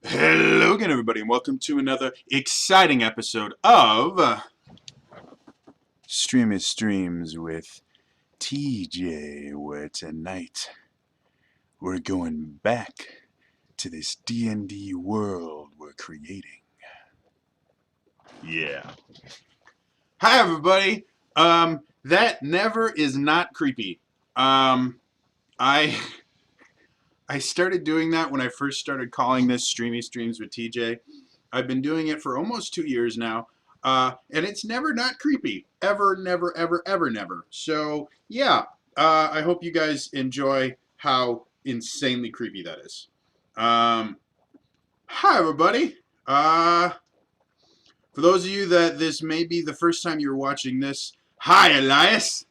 Hello again, everybody, and welcome to another exciting episode of Streamy Streams with TJ, where tonight we're going back to this D&D world we're creating. Yeah. Hi, everybody. That never is not creepy. I started doing that when I first started calling this Streamy Streams with TJ. I've been doing it for almost 2 years now, and it's never not creepy. Ever, never, ever, ever, never. So, yeah, I hope you guys enjoy how insanely creepy that is. Hi, everybody. For those of you that this may be the first time you're watching this, hi, Elias.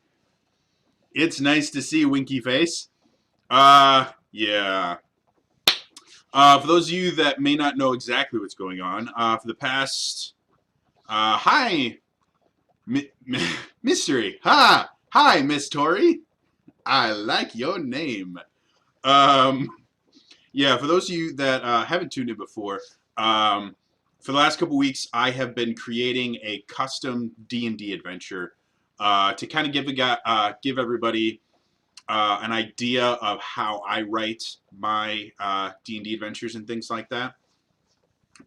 It's nice to see Winky Face. Yeah. For those of you that may not know exactly what's going on, for the past, hi, mystery, hi, Miss Tori, I like your name. Yeah, for those of you that haven't tuned in before, for the last couple weeks, I have been creating a custom D&D adventure to kind of give everybody an idea of how I write my D&D adventures and things like that.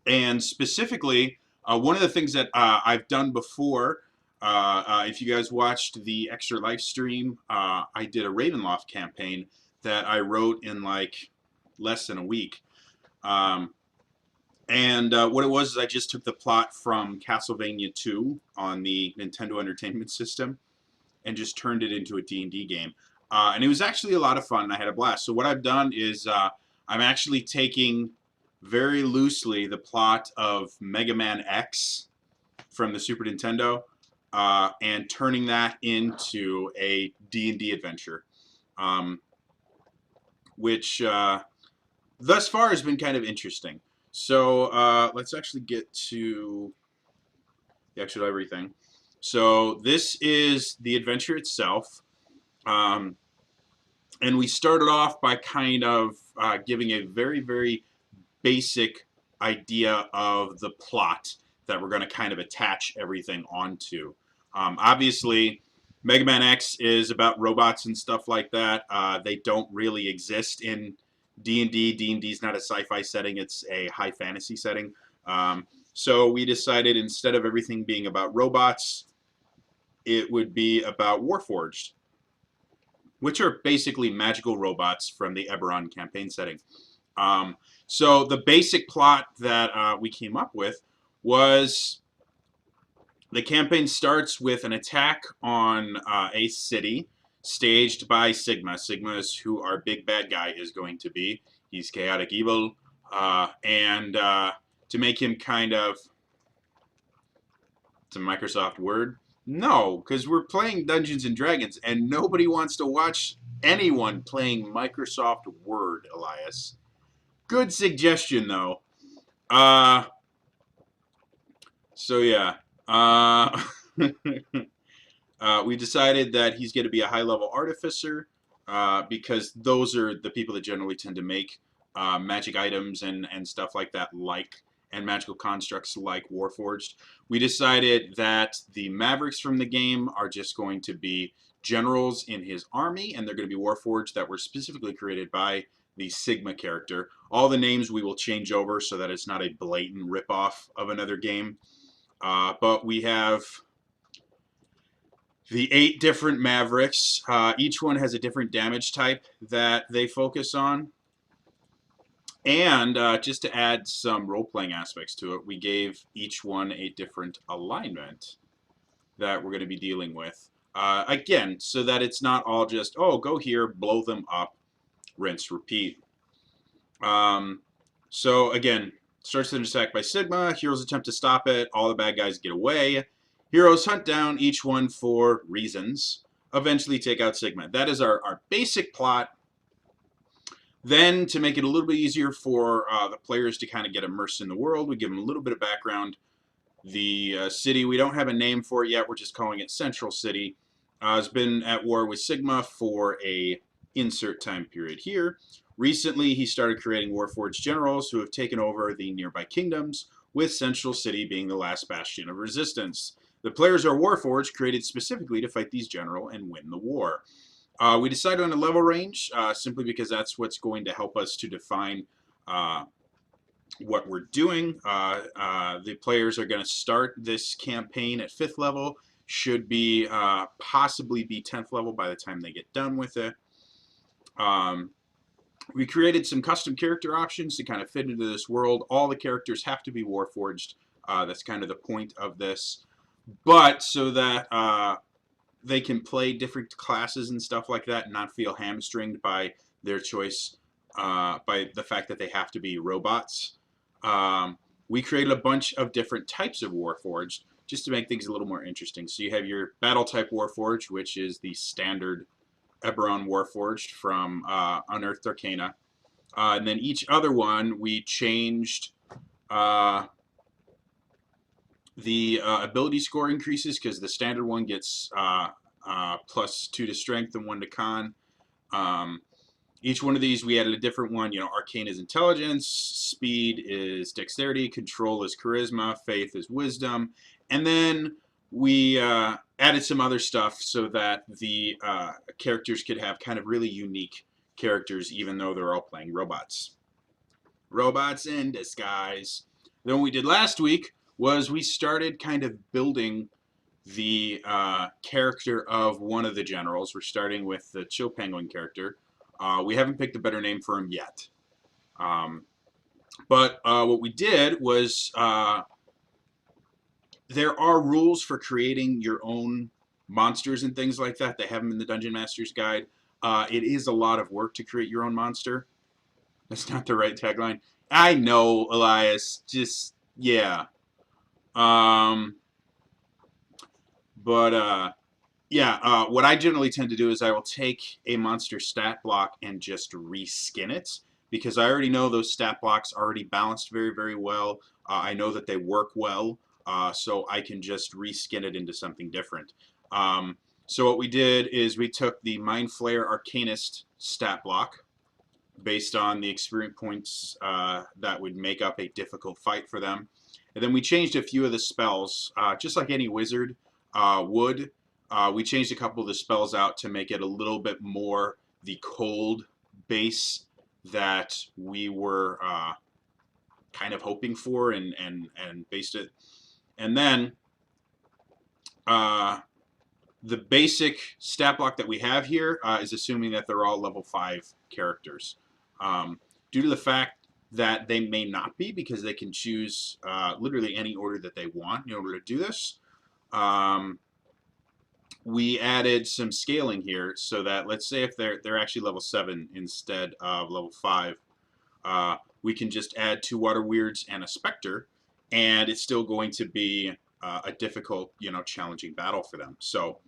And specifically, one of the things that I've done before, if you guys watched the extra live stream, I did a Ravenloft campaign that I wrote in like less than a week. And what it was is I just took the plot from Castlevania 2 on the Nintendo Entertainment System and just turned it into a D&D game. And it was actually a lot of fun. I had a blast. So what I've done is I'm actually taking very loosely the plot of Mega Man X from the Super Nintendo and turning that into a D&D adventure, which thus far has been kind of interesting. So let's actually get to the actual everything. So this is the adventure itself. And we started off by kind of giving a very, very basic idea of the plot that we're going to kind of attach everything onto. Obviously, Mega Man X is about robots and stuff like that. They don't really exist in D&D. D&D is not a sci-fi setting. It's a high fantasy setting. So we decided instead of everything being about robots, it would be about Warforged, which are basically magical robots from the Eberron campaign setting. So the basic plot that we came up with was the campaign starts with an attack on a city staged by Sigma. Sigma is who our big bad guy is going to be. He's chaotic evil. And to make him kind of... It's a Microsoft Word. No, because we're playing Dungeons and Dragons, and nobody wants to watch anyone playing Microsoft Word, Elias. Good suggestion, though. So yeah. We decided that he's going to be a high-level artificer because those are the people that generally tend to make magic items and stuff like that, and magical constructs like Warforged. We decided that the Mavericks from the game are just going to be generals in his army, and they're going to be Warforged that were specifically created by the Sigma character. All the names we will change over so that it's not a blatant ripoff of another game. But we have the 8 different Mavericks. Each one has a different damage type that they focus on. And just to add some role-playing aspects to it, we gave each one a different alignment that we're going to be dealing with. Again, so that it's not all just, oh, go here, blow them up, rinse, repeat. So again, starts an attack by Sigma. Heroes attempt to stop it. All the bad guys get away. Heroes hunt down each one for reasons. Eventually take out Sigma. That is our basic plot. Then, to make it a little bit easier for the players to kind of get immersed in the world, we give them a little bit of background. The city, we don't have a name for it yet. We're just calling it Central City. Has been at war with Sigma for a insert time period here. Recently, he started creating Warforged generals who have taken over the nearby kingdoms, with Central City being the last bastion of resistance. The players are Warforged, created specifically to fight these generals and win the war. We decided on a level range simply because that's what's going to help us to define what we're doing. The players are going to start this campaign at 5th level, should be possibly be 10th level by the time they get done with it. We created some custom character options to kind of fit into this world. All the characters have to be Warforged. That's kind of the point of this. But so that they can play different classes and stuff like that and not feel hamstringed by their choice, by the fact that they have to be robots. We created a bunch of different types of Warforged just to make things a little more interesting. So you have your battle type Warforged, which is the standard Eberron Warforged from Unearthed Arcana. And then each other one, we changed the ability score increases, because the standard one gets +2 to strength and 1 to con. Each one of these, we added a different one. You know, Arcane is intelligence, speed is dexterity, control is charisma, faith is wisdom. And then we added some other stuff so that the characters could have kind of really unique characters, even though they're all playing robots. Robots in disguise. Then what we did last week was we started kind of building the character of one of the generals. We're starting with the Chill Penguin character. We haven't picked a better name for him yet. But what we did was there are rules for creating your own monsters and things like that. They have them in the Dungeon Master's Guide. It is a lot of work to create your own monster. That's not the right tagline. I know, Elias. Just, yeah. Yeah, what I generally tend to do is I will take a monster stat block and just reskin it, because I already know those stat blocks already balanced very, very well. I know that they work well, so I can just reskin it into something different. So what we did is we took the Mind Flayer Arcanist stat block based on the experience points that would make up a difficult fight for them. And then we changed a few of the spells, just like any wizard would. We changed a couple of the spells out to make it a little bit more the cold base that we were kind of hoping for, and based it. And then the basic stat block that we have here is assuming that they're all level 5 characters. Due to the fact that they may not be, because they can choose literally any order that they want in order to do this. We added some scaling here so that, let's say if they're actually level 7 instead of level 5, we can just add 2 Water Weirds and a Spectre, and it's still going to be a difficult, challenging battle for them. So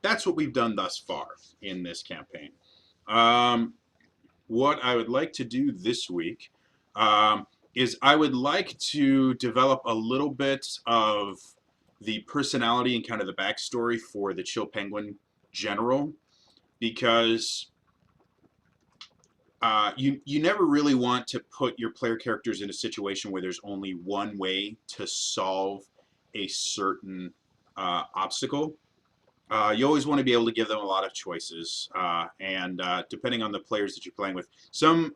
that's what we've done thus far in this campaign. What I would like to do this week is I would like to develop a little bit of the personality and kind of the backstory for the Chill Penguin general, because you never really want to put your player characters in a situation where there's only one way to solve a certain obstacle. You always want to be able to give them a lot of choices, and depending on the players that you're playing with, some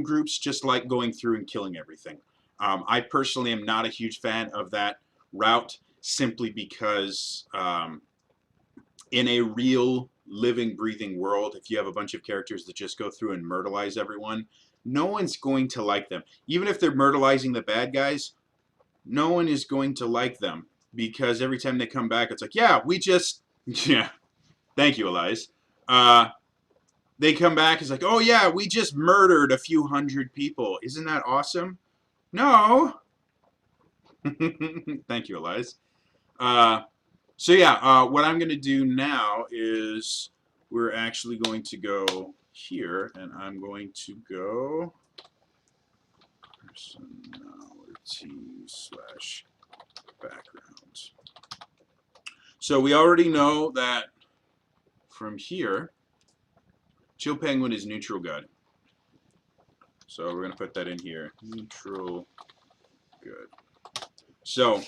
groups just like going through and killing everything. I personally am not a huge fan of that route, simply because in a real living, breathing world, if you have a bunch of characters that just go through and myrtleize everyone, no one's going to like them. Even if they're myrtleizing the bad guys, no one is going to like them, because every time they come back, it's like, yeah, we just... Yeah, thank you, Elias. They come back, it's like, oh yeah, we just murdered a few hundred people. Isn't that awesome? No. Thank you, Elias. So yeah, what I'm going to do now is we're actually going to go here, and I'm going to go personality/background. So we already know that from here, Chill Penguin is neutral good. So we're going to put that in here. Neutral good. So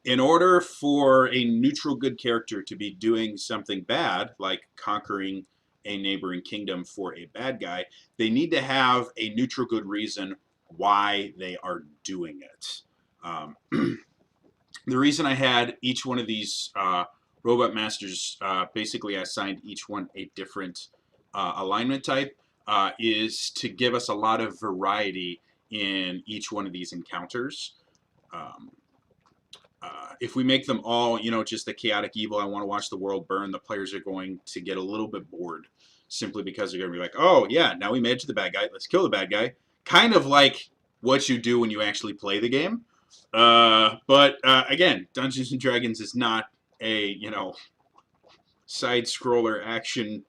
in order for a neutral good character to be doing something bad, like conquering a neighboring kingdom for a bad guy, they need to have a neutral good reason why they are doing it. The reason I had each one of these robot masters, basically I assigned each one a different alignment type, is to give us a lot of variety in each one of these encounters. If we make them all, just the chaotic evil, I want to watch the world burn, the players are going to get a little bit bored simply because they're going to be like, oh, yeah, now we made it to the bad guy. Let's kill the bad guy. Kind of like what you do when you actually play the game. But again, Dungeons & Dragons is not a, side-scroller action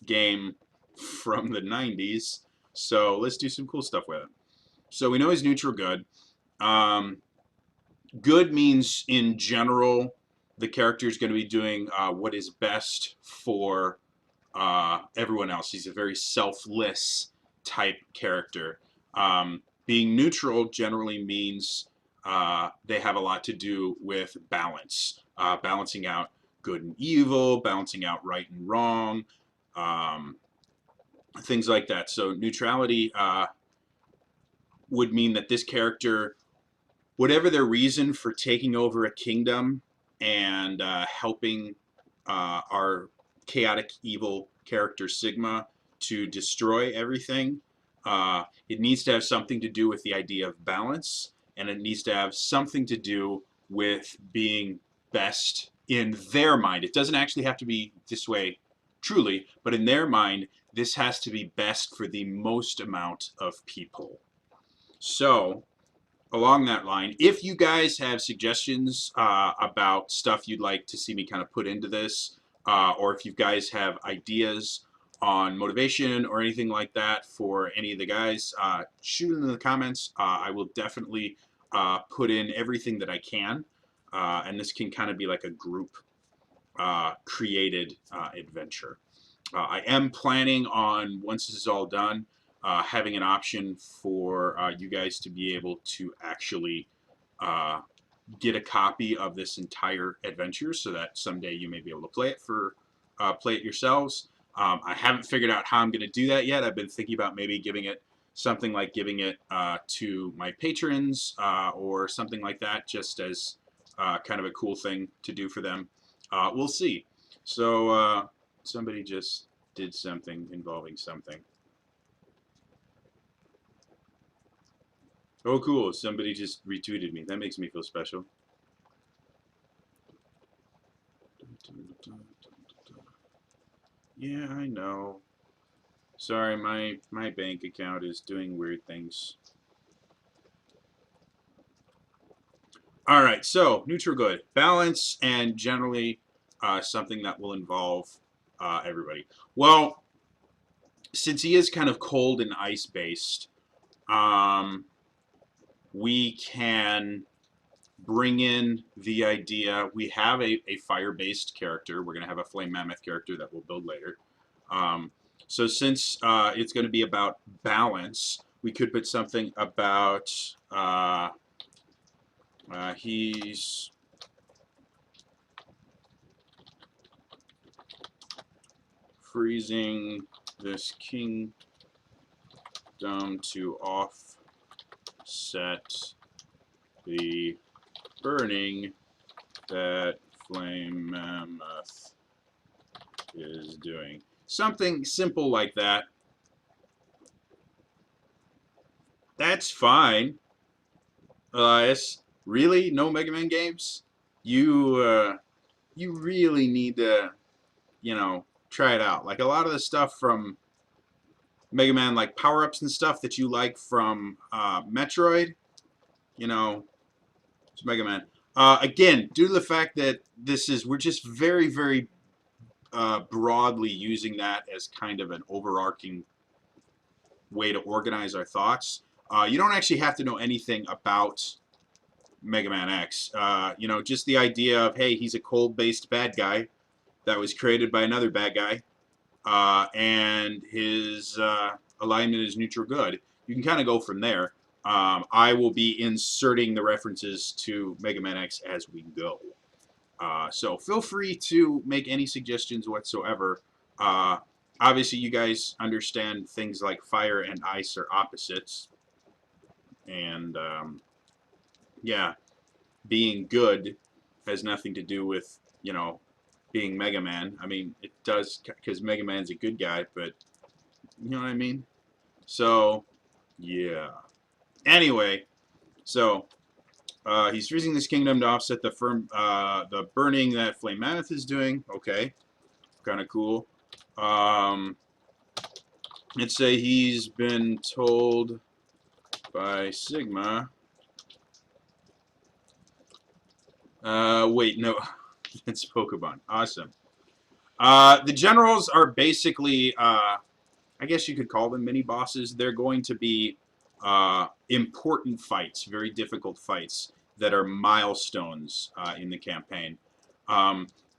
game from the 90s. So let's do some cool stuff with it. So we know he's neutral good. Good means, in general, the character is going to be doing what is best for everyone else. He's a very selfless type character. Being neutral generally means they have a lot to do with balance, balancing out good and evil, balancing out right and wrong, things like that. So neutrality would mean that this character, whatever their reason for taking over a kingdom and helping our chaotic evil character Sigma to destroy everything, it needs to have something to do with the idea of balance, and it needs to have something to do with being best in their mind. It doesn't actually have to be this way truly, but in their mind, this has to be best for the most amount of people. So along that line, if you guys have suggestions about stuff you'd like to see me kind of put into this, or if you guys have ideas on motivation or anything like that for any of the guys, shoot it in the comments. I will definitely put in everything that I can, and this can kind of be like a group created adventure. I am planning on, once this is all done, having an option for you guys to be able to actually get a copy of this entire adventure, so that someday you may be able to play it yourselves. I haven't figured out how I'm going to do that yet. I've been thinking about maybe giving it something like giving it to my patrons or something like that, just as kind of a cool thing to do for them. We'll see. So somebody just did something involving something. Oh, cool. Somebody just retweeted me. That makes me feel special. Yeah, I know. Sorry, my bank account is doing weird things. All right, so neutral good. Balance, and generally something that will involve everybody. Well, since he is kind of cold and ice-based, we can bring in the idea. We have a fire-based character. We're going to have a flame mammoth character that we'll build later. So since it's going to be about balance, we could put something about he's freezing this kingdom to offset the burning that flame mammoth is doing. Something simple like that. That's fine. Elias, really? No Mega Man games? You really need to, try it out. Like a lot of the stuff from Mega Man, like power-ups and stuff that you like from Metroid, it's Mega Man. Again, due to the fact that we're just very, very broadly using that as kind of an overarching way to organize our thoughts. You don't actually have to know anything about Mega Man X. Just the idea of, hey, he's a cold-based bad guy that was created by another bad guy, and his alignment is neutral good. You can kind of go from there. I will be inserting the references to Mega Man X as we go. So feel free to make any suggestions whatsoever. Obviously, you guys understand things like fire and ice are opposites. And, yeah, being good has nothing to do with, you know, being Mega Man. I mean, it does, because Mega Man's a good guy, but, you know what I mean? So, yeah. Anyway, so he's freezing this kingdom to offset the burning that Flame Mammoth is doing. Okay, kind of cool. Let's say he's been told by Sigma. Wait, no, it's Pokemon. Awesome. The generals are basically, I guess you could call them mini bosses. They're going to be important fights, very difficult fights that are milestones in the campaign.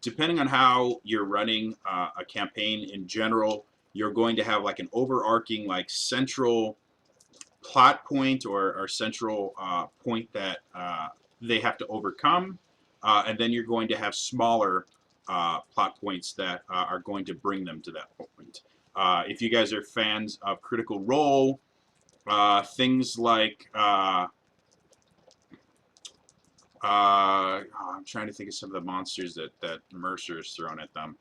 Depending on how you're running a campaign in general, you're going to have like an overarching, like central plot point or central point that they have to overcome, and then you're going to have smaller plot points that are going to bring them to that point. If you guys are fans of Critical Role, things like I'm trying to think of some of the monsters that Mercer's thrown at them.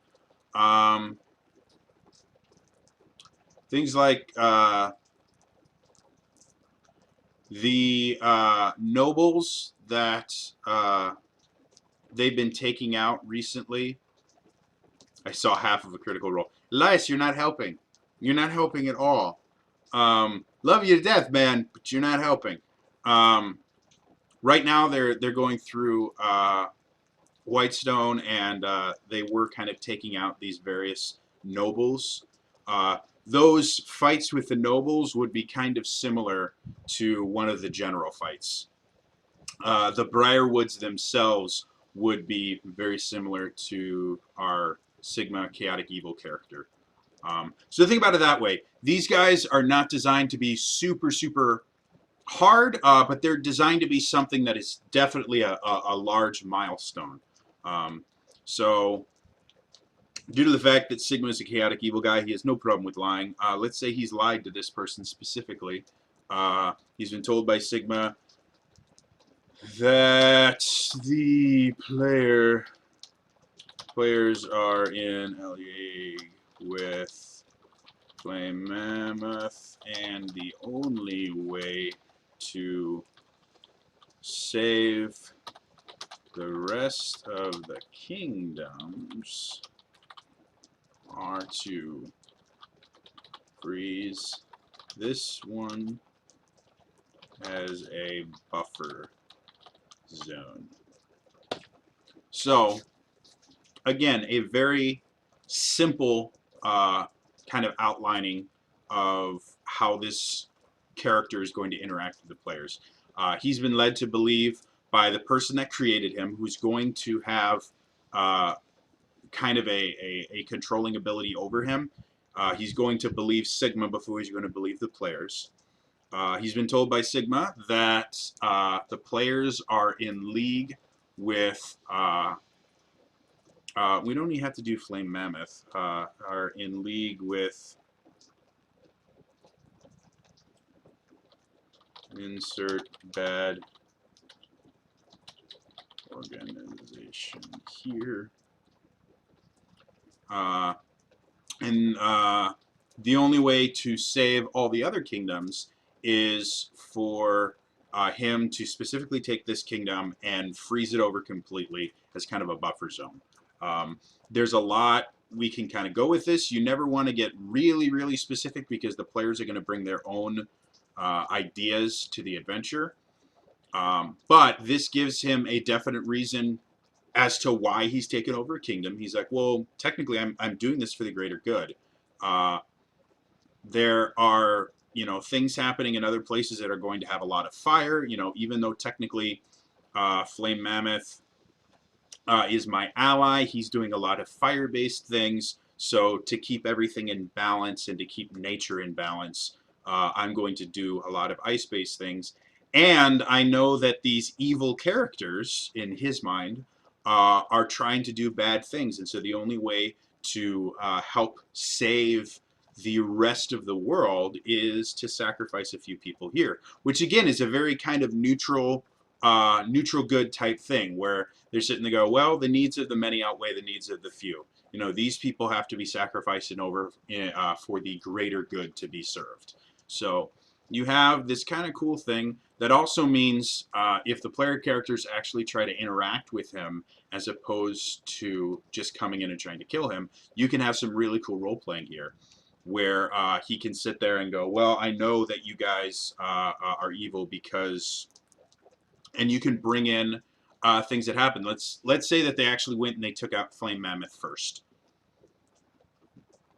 Things like the nobles that they've been taking out recently. I saw half of a Critical Role. Elias, you're not helping. You're not helping at all. Love you to death, man, but you're not helping. Right now, they're going through Whitestone, and they were kind of taking out these various nobles. Those fights with the nobles would be kind of similar to one of the general fights. The Briarwoods themselves would be very similar to our Sigma Chaotic Evil character. So think about it that way. These guys are not designed to be super, super hard, but they're designed to be something that is definitely a large milestone. So due to the fact that Sigma is a chaotic evil guy, he has no problem with lying. Let's say he's lied to this person specifically. He's been told by Sigma that the players are in a league with Flame Mammoth, and the only way to save the rest of the kingdoms are to freeze this one as a buffer zone. So, again, a very simple kind of outlining of how this character is going to interact with the players. He's been led to believe by the person that created him, who's going to have kind of a controlling ability over him. He's going to believe Sigma before he's going to believe the players. He's been told by Sigma that the players are in league with, we don't even have to do Flame Mammoth, are in league with, insert bad organization here. And the only way to save all the other kingdoms is for him to specifically take this kingdom and freeze it over completely as kind of a buffer zone. There's a lot we can kind of go with this. You never want to get really, really specific because the players are going to bring their own ideas to the adventure. But this gives him a definite reason as to why he's taken over a kingdom. He's like, well, technically, I'm doing this for the greater good. There are, things happening in other places that are going to have a lot of fire. Even though technically Flame Mammoth is my ally, he's doing a lot of fire-based things. So to keep everything in balance and to keep nature in balance, I'm going to do a lot of ice-based things. And I know that these evil characters, in his mind, are trying to do bad things. And so the only way to help save the rest of the world is to sacrifice a few people here, which again is a very kind of neutral good type thing, where they're sitting to go, well, the needs of the many outweigh the needs of the few. You know, these people have to be sacrificed in over for the greater good to be served. So you have this kind of cool thing that also means if the player characters actually try to interact with him as opposed to just coming in and trying to kill him, you can have some really cool role playing here, where he can sit there and go, well, I know that you guys are evil because, and you can bring in things that happen. Let's say that they actually went and they took out Flame Mammoth first.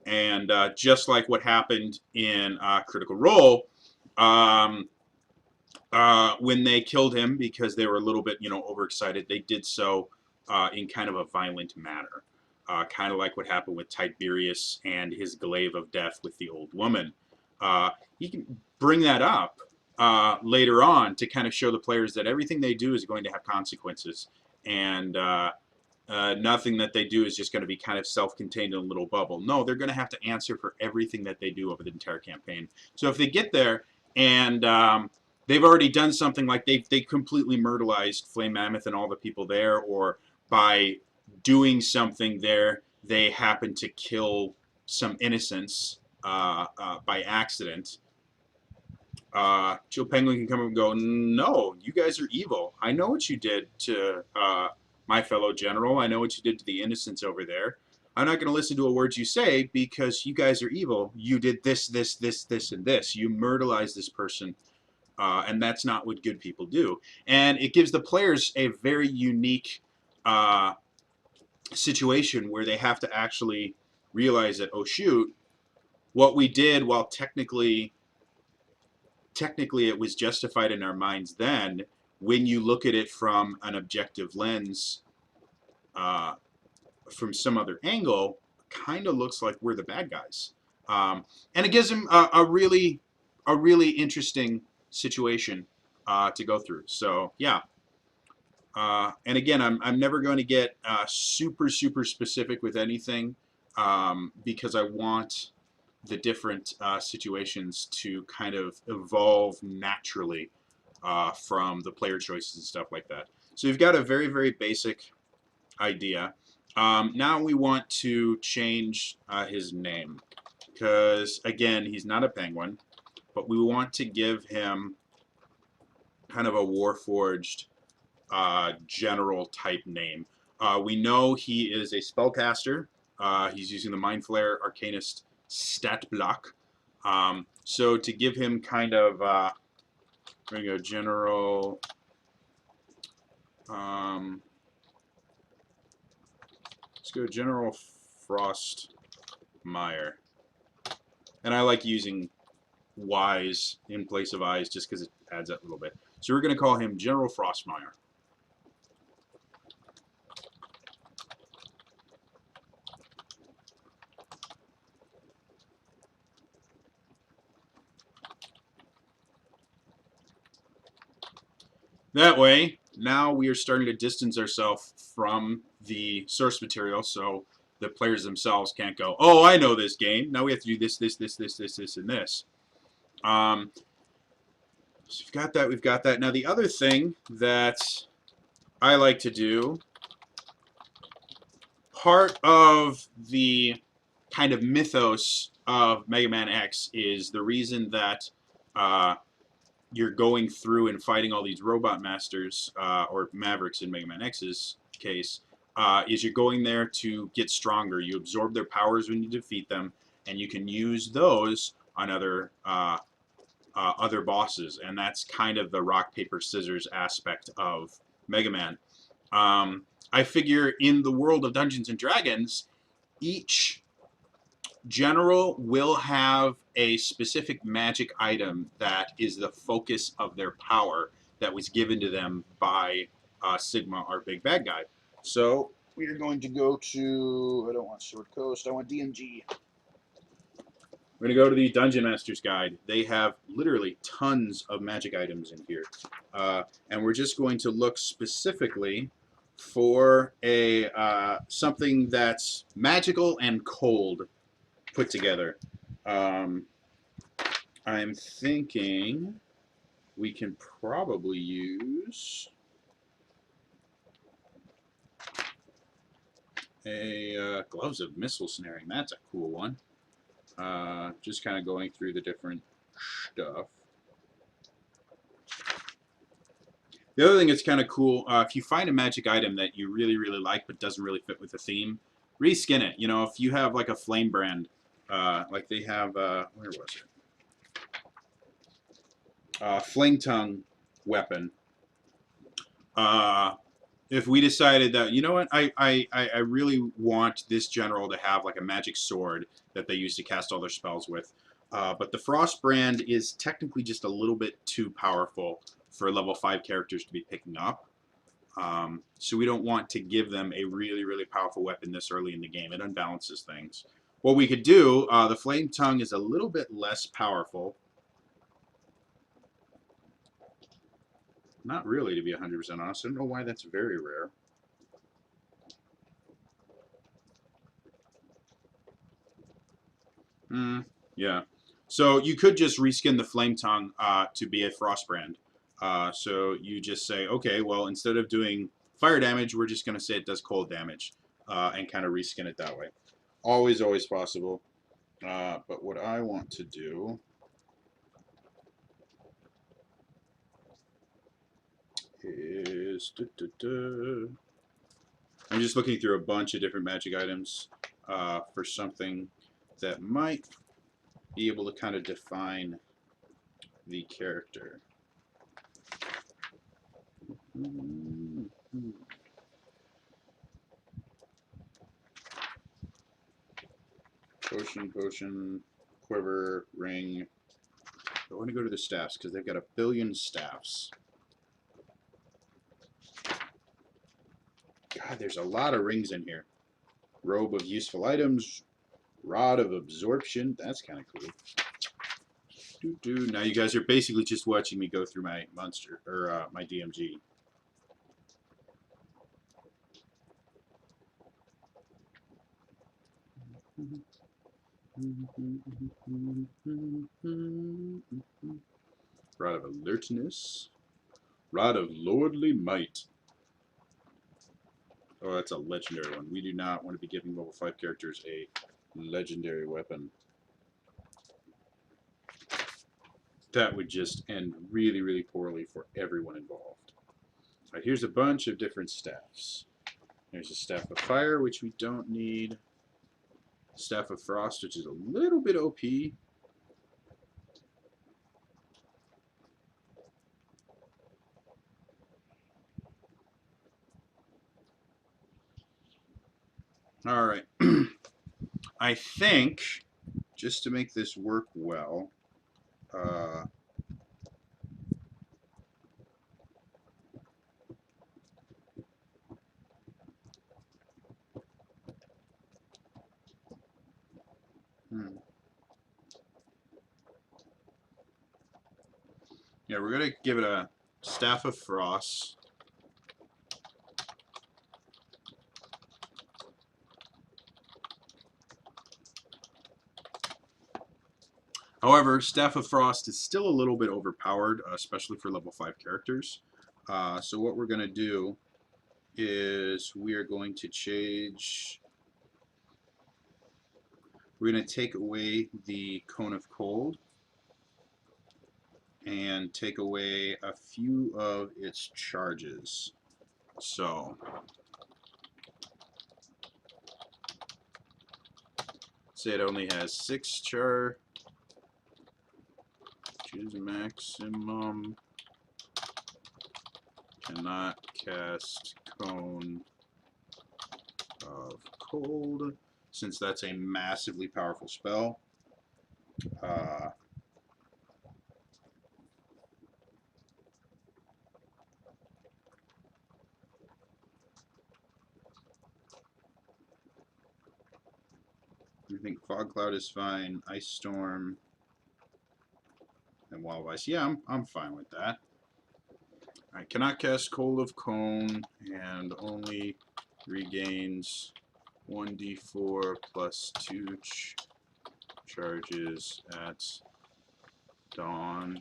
And just like what happened in Critical Role, when they killed him because they were a little bit, overexcited, they did so in kind of a violent manner. Kind of like what happened with Tiberius and his glaive of death with the old woman. You can bring that up later on to kind of show the players that everything they do is going to have consequences, and nothing that they do is just going to be kind of self-contained in a little bubble. No, they're going to have to answer for everything that they do over the entire campaign. So if they get there and they've already done something like they completely myrtleized Flame Mammoth and all the people there, or by doing something there, they happen to kill some innocents by accident, Joe Penguin can come up and go, no, you guys are evil. I know what you did to my fellow general. I know what you did to the innocents over there. I'm not going to listen to a word you say because you guys are evil. You did this, this, this, this, and this. You myrtleized this person, and that's not what good people do. And it gives the players a very unique situation where they have to actually realize that, oh shoot, what we did, while technically it was justified in our minds then, when you look at it from an objective lens, from some other angle, kind of looks like we're the bad guys. And it gives them a really interesting situation to go through. So yeah. And again, I'm never going to get super specific with anything because I want the different situations to kind of evolve naturally from the player choices and stuff like that. So you've got a very basic idea. Now we want to change his name because, again, he's not a penguin, but we want to give him kind of a Warforged general type name. We know he is a spellcaster. He's using the Mind Flare Arcanist stat block. So to give him kind of, we're going to go general, let's go General Frostmire. And I like using Y's in place of I's just because it adds that little bit. So we're going to call him General Frostmire. That way, now we are starting to distance ourselves from the source material, so the players themselves can't go, oh, I know this game. Now we have to do this, and this. So we've got that. Now the other thing that I like to do, part of the kind of mythos of Mega Man X is the reason that you're going through and fighting all these robot masters, or Mavericks in Mega Man X's case, is you're going there to get stronger. You absorb their powers when you defeat them, and you can use those on other bosses, and that's kind of the rock, paper, scissors aspect of Mega Man. I figure in the world of Dungeons and Dragons, each general will have a specific magic item that is the focus of their power that was given to them by Sigma, our big bad guy. So we are going to go to, I don't want Sword Coast, I want DMG. We're going to go to the Dungeon Master's Guide. They have literally tons of magic items in here. And we're just going to look specifically for a something that's magical and cold put together. I'm thinking we can probably use a Gloves of Missile Snaring. That's a cool one. Just kind of going through the different stuff. The other thing that's kind of cool, if you find a magic item that you really, really like but doesn't really fit with the theme, reskin it. You know, if you have like a flame brand, like they have, where was it? Flame tongue weapon. If we decided that, you know what, I really want this general to have like a magic sword that they use to cast all their spells with. But the Frost brand is technically just a little bit too powerful for level 5 characters to be picking up. So we don't want to give them a really, really powerful weapon this early in the game. It unbalances things. What we could do, the Flame Tongue is a little bit less powerful. Not really, to be 100% honest. I don't know why that's very rare. Yeah. So you could just reskin the Flame Tongue to be a Frost brand. So you just say, okay, well, instead of doing fire damage, we're just going to say it does cold damage and kind of reskin it that way. Always, always possible. But what I want to do is... I'm just looking through a bunch of different magic items for something that might be able to kind of define the character. Potion, quiver, ring. I want to go to the staffs because they've got a billion staffs. God, there's a lot of rings in here. Robe of useful items, rod of absorption. That's kind of cool. Now you guys are basically just watching me go through my monster or my DMG. Rod of alertness. Rod of lordly might. Oh, that's a legendary one. We do not want to be giving level 5 characters a legendary weapon. That would just end really, really poorly for everyone involved. All right, here's a bunch of different staffs. There's a Staff of Fire, which we don't need. Staff of Frost, which is a little bit OP. All right. I think, just to make this work well, yeah, we're going to give it a Staff of Frost. However, Staff of Frost is still a little bit overpowered, especially for level 5 characters. So what we're going to do is we are going to change... We're going to take away the Cone of Cold and take away a few of its charges. So, say it only has 6 char. Choose maximum. Cannot cast Cone of Cold, since that's a massively powerful spell. I think Fog Cloud is fine. Ice Storm and Wall of Ice. Yeah, I'm fine with that. I cannot cast Cold of Cone and only regains 1d4 plus 2 charges at dawn.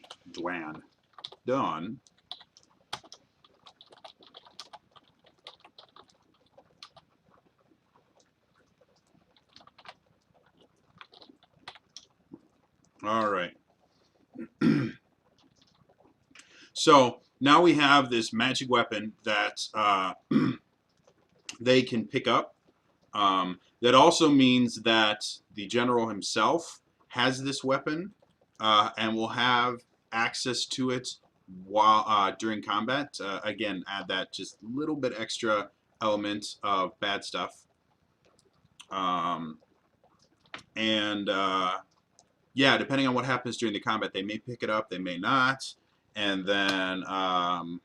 Dawn. All right. So now we have this magic weapon that they can pick up. That also means that the general himself has this weapon and will have access to it while during combat. Again, add that just little bit extra element of bad stuff. Yeah, depending on what happens during the combat, they may pick it up, they may not. And then I've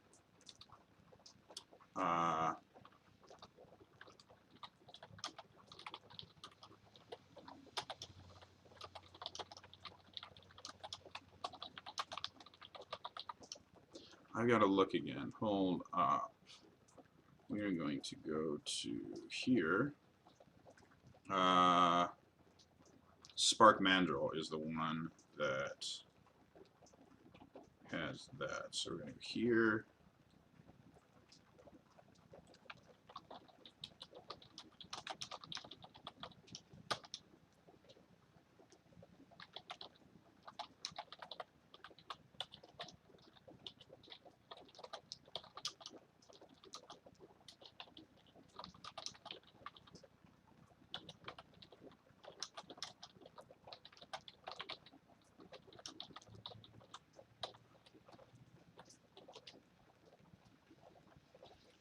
got to look again. Hold up. We're going to go to here. Spark Mandrill is the one that has that. So we're going to go here.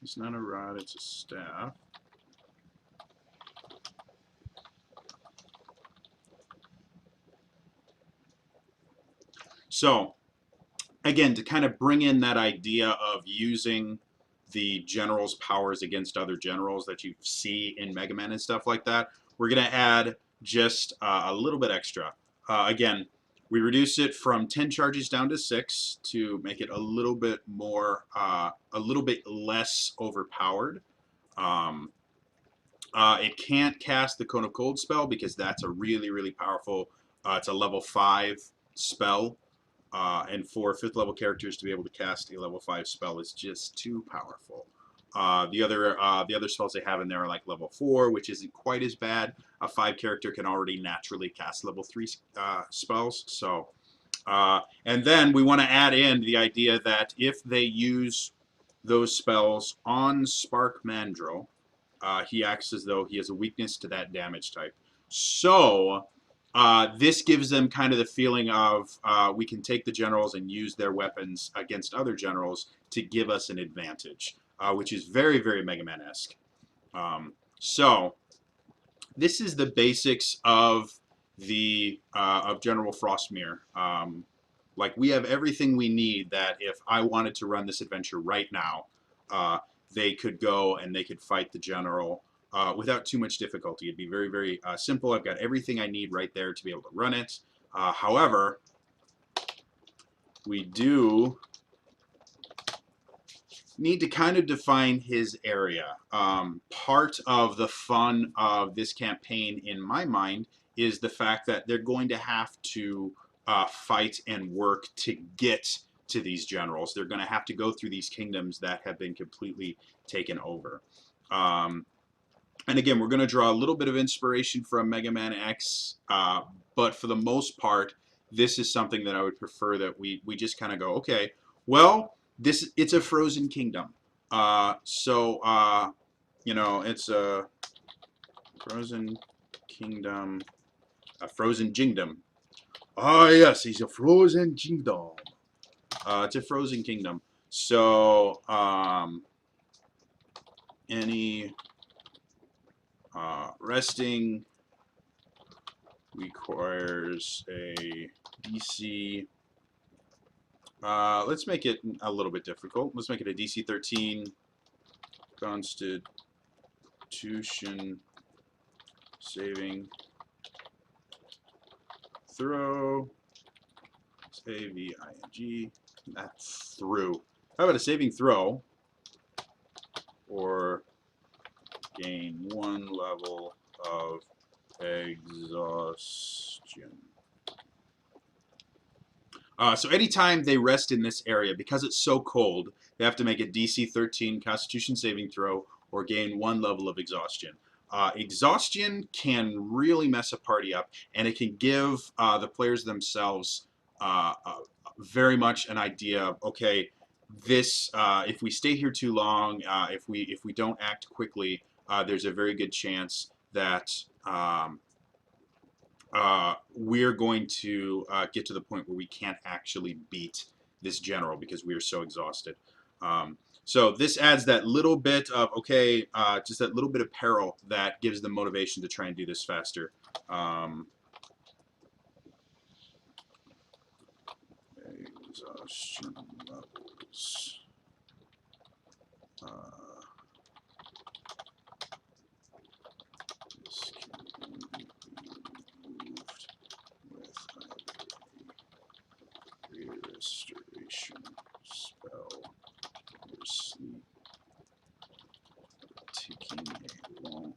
It's not a rod, it's a staff. So, again, to kind of bring in that idea of using the general's powers against other generals that you see in Mega Man and stuff like that, we're going to add just a little bit extra. Again, we reduce it from 10 charges down to 6 to make it a little bit more, a little bit less overpowered. It can't cast the Cone of Cold spell because that's a really, really powerful, it's a level 5 spell. And for 5th level characters to be able to cast a level 5 spell is just too powerful. The other spells they have in there are like level 4, which isn't quite as bad. A 5 character can already naturally cast level 3 spells. So, and then we want to add in the idea that if they use those spells on Spark Mandrill, he acts as though he has a weakness to that damage type. So this gives them kind of the feeling of we can take the generals and use their weapons against other generals to give us an advantage, which is very, very Mega Man-esque. So this is the basics of the of General Frostmere. Like, we have everything we need that if I wanted to run this adventure right now, they could go and they could fight the general without too much difficulty. It'd be very, very simple. I've got everything I need right there to be able to run it. However, we do need to kind of define his area. Part of the fun of this campaign, in my mind, is the fact that they're going to have to fight and work to get to these generals. They're going to have to go through these kingdoms that have been completely taken over. And again, we're going to draw a little bit of inspiration from Mega Man X, but for the most part, this is something that I would prefer that we just kind of go, okay, well, it's a frozen kingdom. You know, it's a frozen kingdom, a frozen kingdom. Ah, yes, he's a frozen kingdom. It's a frozen kingdom. So, any resting requires a DC. Let's make it a little bit difficult. Let's make it a DC 13 Constitution saving throw. Saving. Not through. How about a saving throw? Or gain 1 level of exhaustion. So anytime they rest in this area, because it's so cold, they have to make a DC 13 Constitution saving throw or gain 1 level of exhaustion. Exhaustion can really mess a party up, and it can give the players themselves very much an idea of, okay, this if we stay here too long, if we don't act quickly, there's a very good chance that we're going to get to the point where we can't actually beat this general because we are so exhausted. So this adds that little bit of, okay, just that little bit of peril that gives them motivation to try and do this faster. Exhaustion levels. This can only be moved with either a restoration spell or sleep, taking a long.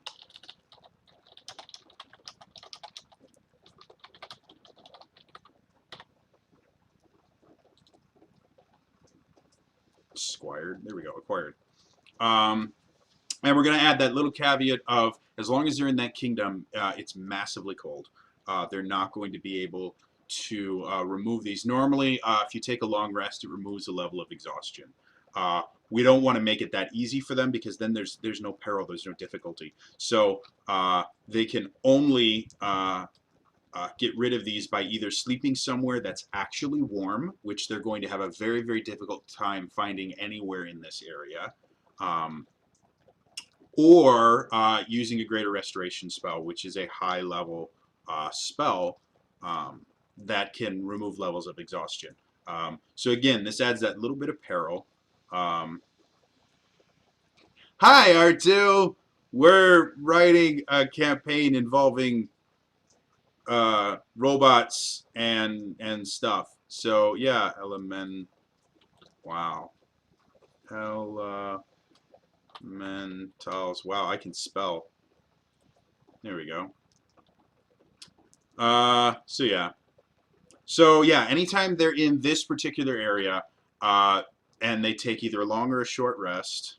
Acquired. There we go. Acquired. And we're going to add that little caveat of, as long as they're in that kingdom, it's massively cold. They're not going to be able to remove these. Normally, if you take a long rest, it removes a level of exhaustion. We don't want to make it that easy for them because then there's no peril, there's no difficulty. So they can only get rid of these by either sleeping somewhere that's actually warm, which they're going to have a very, very difficult time finding anywhere in this area, or using a greater restoration spell, which is a high-level spell that can remove levels of exhaustion. So again, this adds that little bit of peril. Hi, R2! We're writing a campaign involving robots and stuff. So yeah, wow. Elementals. Wow, I can spell. There we go. So yeah. So yeah, anytime they're in this particular area, and they take either a long or a short rest.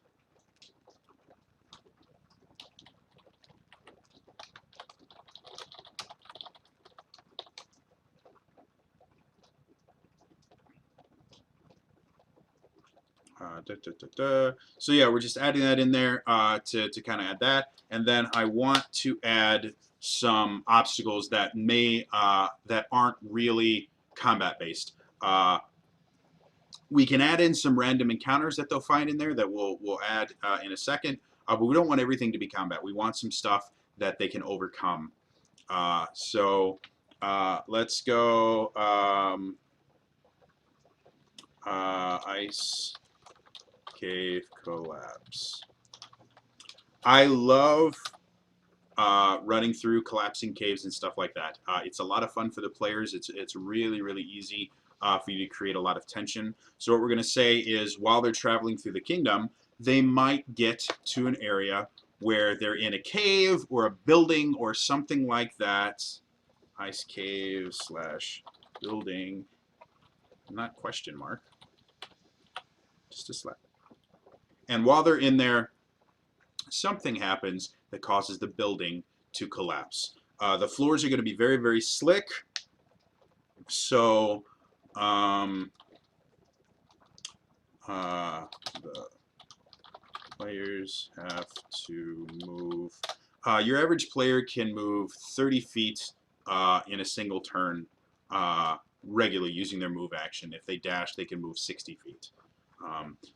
So yeah, we're just adding that in there to kind of add that, and then I want to add some obstacles that may that aren't really combat based. We can add in some random encounters that they'll find in there that we'll add in a second, but we don't want everything to be combat. We want some stuff that they can overcome. So let's go ice cave collapse. I love running through collapsing caves and stuff like that. It's a lot of fun for the players. It's really, really easy for you to create a lot of tension. So what we're going to say is, while they're traveling through the kingdom, they might get to an area where they're in a cave or a building or something like that. Ice cave / building, not question mark, just a slap. And while they're in there, something happens that causes the building to collapse. The floors are going to be very, very slick. So the players have to move. Your average player can move 30 feet in a single turn regularly using their move action. If they dash, they can move 60 feet.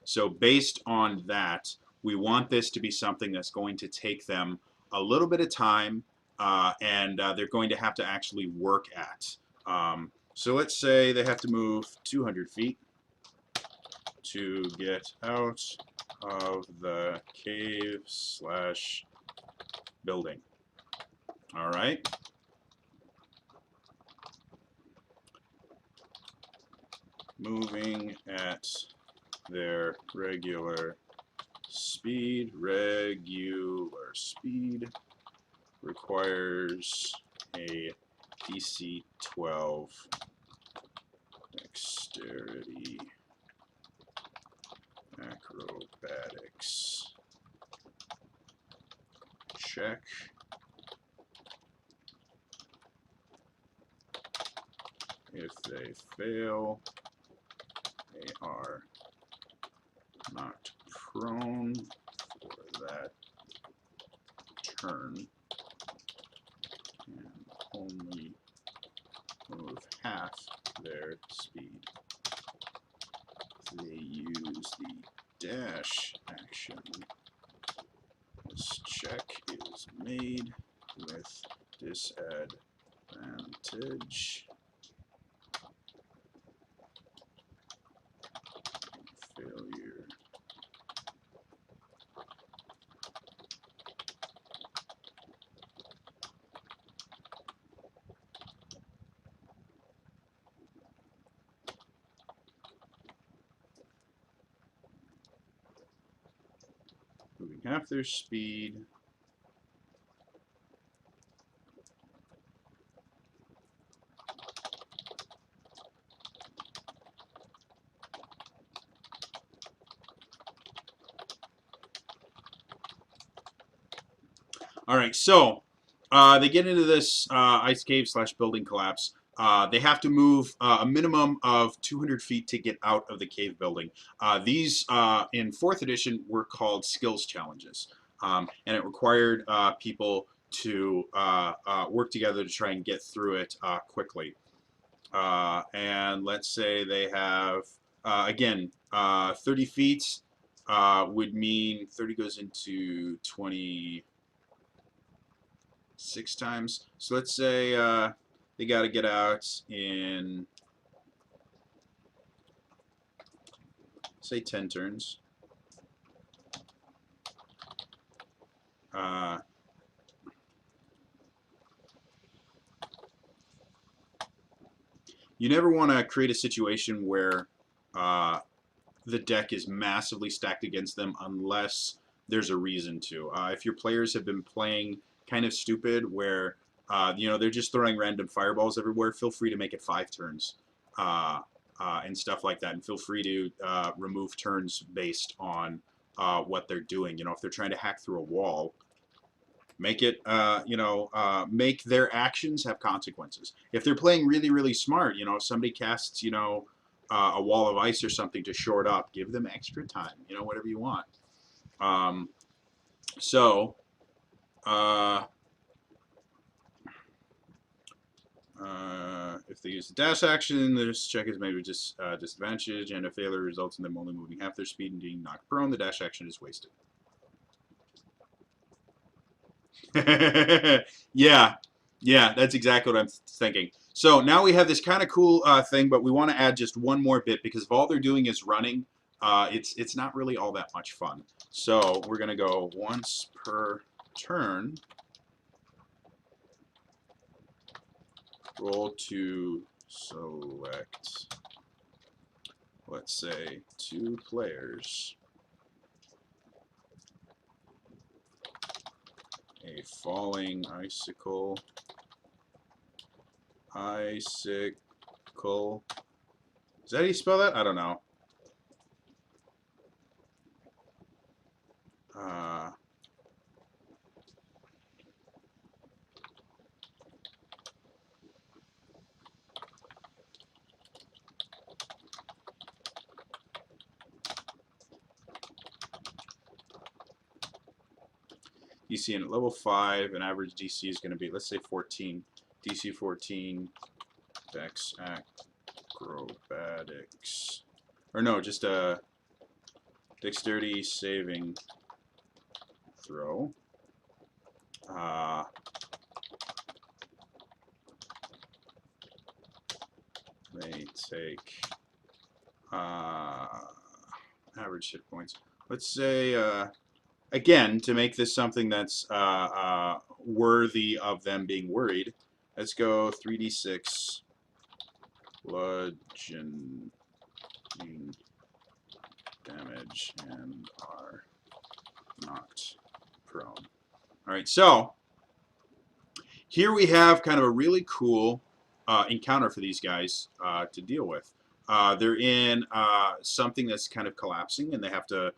So based on that, we want this to be something that's going to take them a little bit of time, and they're going to have to actually work at. So let's say they have to move 200 feet to get out of the cave / building. All right. moving at their regular speed. Regular speed requires a DC 12 dexterity acrobatics check. If they fail, they are knocked prone for that turn and only move half their speed. If they use the dash action, this check is made with disadvantage. Failure. Moving half their speed. All right, so they get into this ice cave / building collapse. They have to move a minimum of 200 feet to get out of the cave building. These, in 4th edition, were called skills challenges. And it required people to work together to try and get through it quickly. And let's say they have, again, 30 feet would mean 30 goes into 26 times. So let's say they got to get out in, say, 10 turns. You never want to create a situation where the deck is massively stacked against them unless there's a reason to. If your players have been playing kind of stupid where they're just throwing random fireballs everywhere, feel free to make it 5 turns and stuff like that, and feel free to remove turns based on what they're doing. If they're trying to hack through a wall, make it make their actions have consequences. If they're playing really, really smart, if somebody casts a wall of ice or something to shore it up, give them extra time, whatever you want. If they use the dash action, this check is made with disadvantage, and if failure results in them only moving half their speed and being knocked prone, the dash action is wasted. Yeah, that's exactly what I'm thinking. So now we have this kind of cool thing, but we want to add just one more bit because if all they're doing is running, it's not really all that much fun. So we're going to go once per turn. Roll to select, let's say, 2 players. A falling icicle. Icicle. Is that how you spell that? I don't know. DC in at level 5, and average DC is going to be, let's say, 14. DC 14, Dex Acrobatics. Or no, just a Dexterity saving throw. They take average hit points. Let's say, again, to make this something that's worthy of them being worried, let's go 3d6 bludgeon taking damage and are knocked prone. All right, so here we have kind of a really cool encounter for these guys to deal with. They're in something that's kind of collapsing, and they have to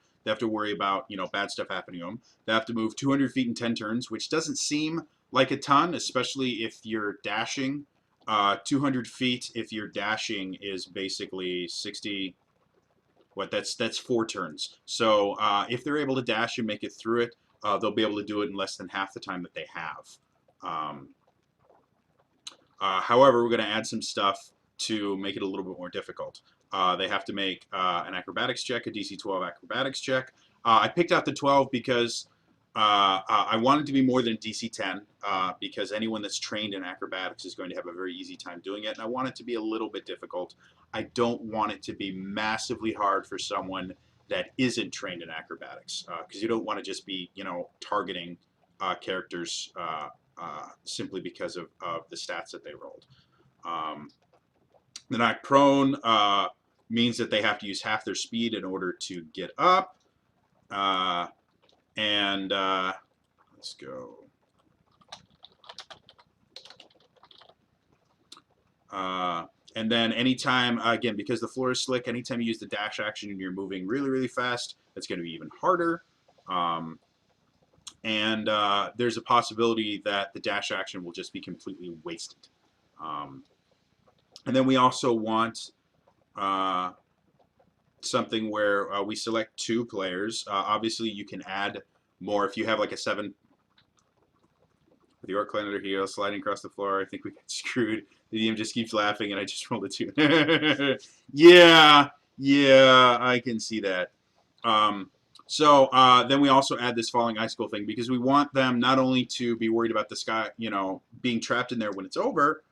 worry about bad stuff happening to them. They have to move 200 feet in 10 turns, which doesn't seem like a ton, especially if you're dashing. 200 feet if you're dashing is basically 60. That's 4 turns. So if they're able to dash and make it through it, they'll be able to do it in less than half the time that they have. However, we're going to add some stuff to make it a little bit more difficult. They have to make an acrobatics check, a DC 12 acrobatics check. I picked out the 12 because I wanted to be more than DC 10 because anyone that's trained in acrobatics is going to have a very easy time doing it, and I want it to be a little bit difficult. I don't want it to be massively hard for someone that isn't trained in acrobatics because you don't want to just be targeting characters simply because of the stats that they rolled. The knock prone means that they have to use half their speed in order to get up. Let's go. And then anytime, again, because the floor is slick, anytime you use the dash action and you're moving really, really fast, it's going to be even harder. There's a possibility that the dash action will just be completely wasted. And then we also want something where we select 2 players. Obviously, you can add more if you have like a 7 with the orc clan under heel sliding across the floor. I think we got screwed. The DM just keeps laughing, and I just rolled a 2. Yeah, I can see that. So then we also add this falling icicle thing because we want them not only to be worried about the sky, being trapped in there when it's over.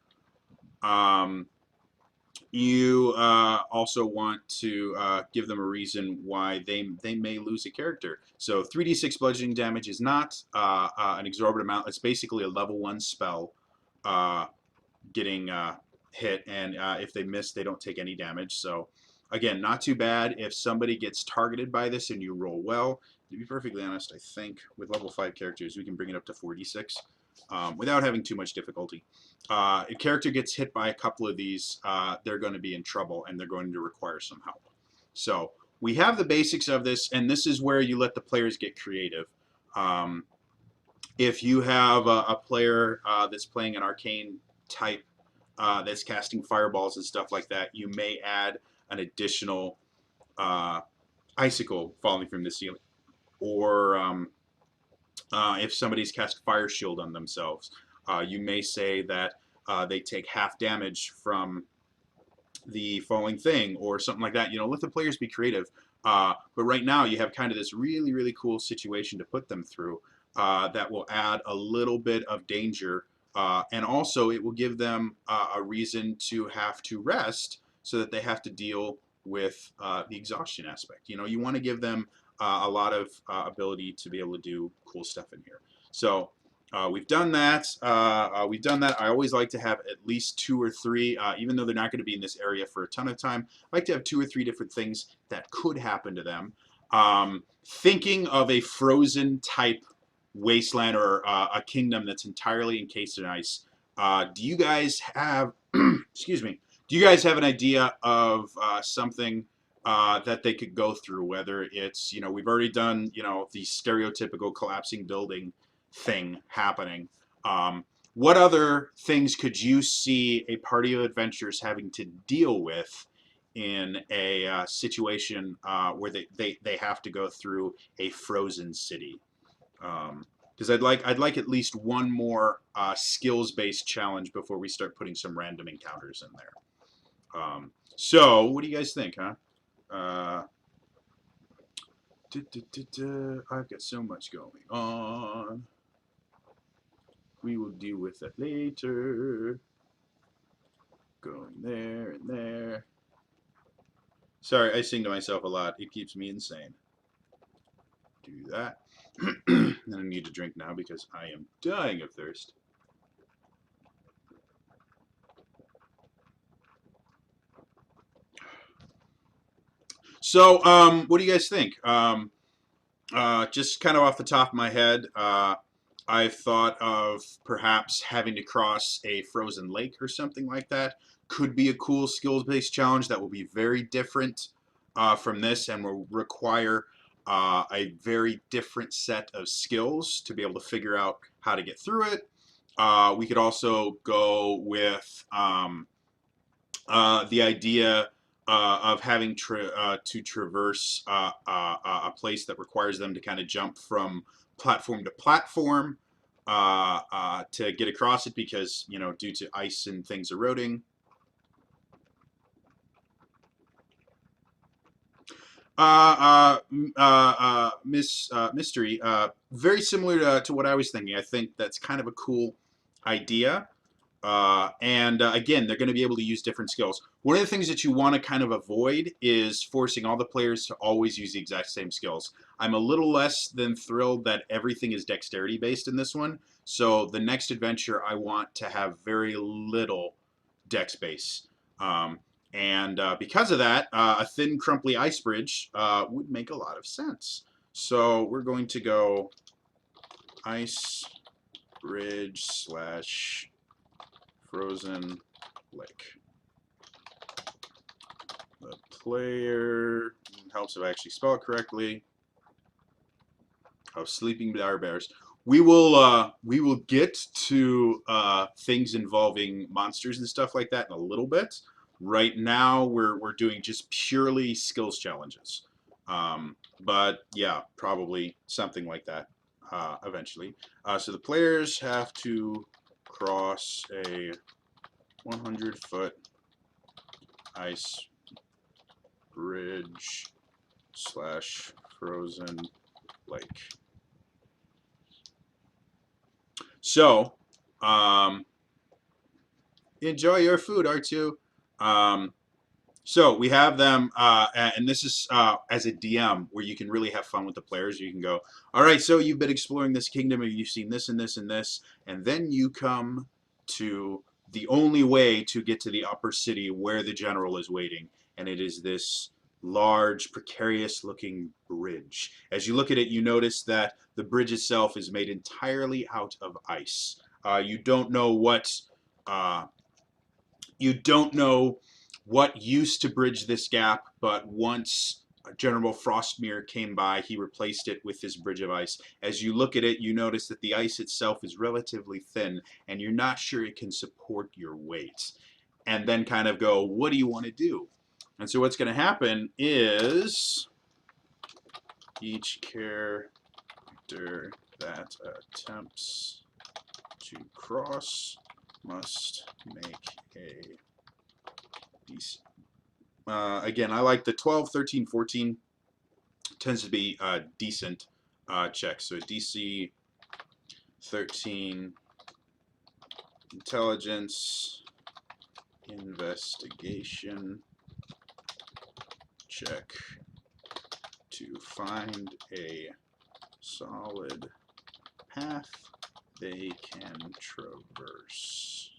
You also want to give them a reason why they may lose a character. So 3d6 bludgeoning damage is not an exorbitant amount. It's basically a level 1 spell getting hit, and if they miss, they don't take any damage. So again, not too bad. If somebody gets targeted by this and you roll well, to be perfectly honest, I think with level 5 characters, we can bring it up to 4d6 without having too much difficulty. A character gets hit by a couple of these, they're going to be in trouble, and they're going to require some help. So we have the basics of this, and this is where you let the players get creative. If you have a player that's playing an arcane type that's casting fireballs and stuff like that, you may add an additional icicle falling from the ceiling. Or if somebody's cast Fire Shield on themselves, you may say that they take half damage from the falling thing or something like that. Let the players be creative. But right now you have kind of this really, really cool situation to put them through that will add a little bit of danger. And also it will give them a reason to have to rest so that they have to deal with the exhaustion aspect. You want to give them a lot of ability to be able to do cool stuff in here. So we've done that. I always like to have at least 2 or 3, even though they're not going to be in this area for a ton of time. I like to have 2 or 3 different things that could happen to them. Thinking of a frozen type wasteland or a kingdom that's entirely encased in ice. Do you guys have, excuse me, do you guys have an idea of something that they could go through, whether it's, we've already done, the stereotypical collapsing building thing happening. What other things could you see a party of adventurers having to deal with in a situation where they have to go through a frozen city? Because I'd like at least one more skills-based challenge before we start putting some random encounters in there. So, what do you guys think, huh? I've got so much going on. We will deal with that later. Going there and there. Sorry, I sing to myself a lot. It keeps me insane. Do that. And I need to drink now because I am dying of thirst. So, what do you guys think? Just kind of off the top of my head, I've thought of perhaps having to cross a frozen lake or something like that. Could be a cool skills-based challenge that will be very different from this and will require a very different set of skills to be able to figure out how to get through it. We could also go with the idea of having to traverse a place that requires them to kind of jump from platform to platform to get across it because, you know, due to ice and things eroding. Mystery, very similar to what I was thinking. I think that's kind of a cool idea. And again, they're going to be able to use different skills. One of the things that you want to kind of avoid is forcing all the players to always use the exact same skills. I'm a little less than thrilled that everything is dexterity based in this one. So the next adventure, I want to have very little dex base. And because of that, a thin, crumply ice bridge would make a lot of sense. So we're going to go ice bridge slash frozen lake. The player helps if I actually spell it correctly. Oh, sleeping bears. We will get to things involving monsters and stuff like that in a little bit. Right now, we're doing just purely skills challenges. But yeah, probably something like that eventually. So the players have to cross a 100-foot ice bridge slash frozen lake. So, enjoy your food, R2. So we have them, and this is as a DM where you can really have fun with the players. You can go, all right, so you've been exploring this kingdom, and you've seen this and this and this, and then you come to the only way to get to the upper city where the general is waiting, and it is this large, precarious-looking bridge. As you look at it, you notice that the bridge itself is made entirely out of ice. You don't know what used to bridge this gap, but once General Frostmere came by, he replaced it with this bridge of ice. As you look at it, you notice that the ice itself is relatively thin, and you're not sure it can support your weight. And then kind of go, what do you want to do? And so what's going to happen is each character that attempts to cross must make a DC. Again, I like the 12, 13, 14 tends to be decent checks. So DC 13 intelligence investigation check to find a solid path they can traverse.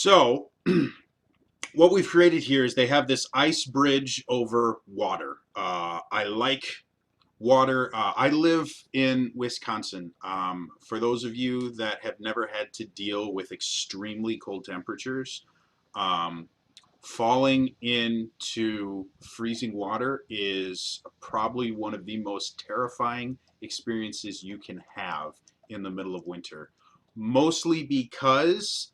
So what we've created here is they have this ice bridge over water. I like water. I live in Wisconsin. For those of you that have never had to deal with extremely cold temperatures, um, falling into freezing water is probably one of the most terrifying experiences you can have in the middle of winter. Mostly because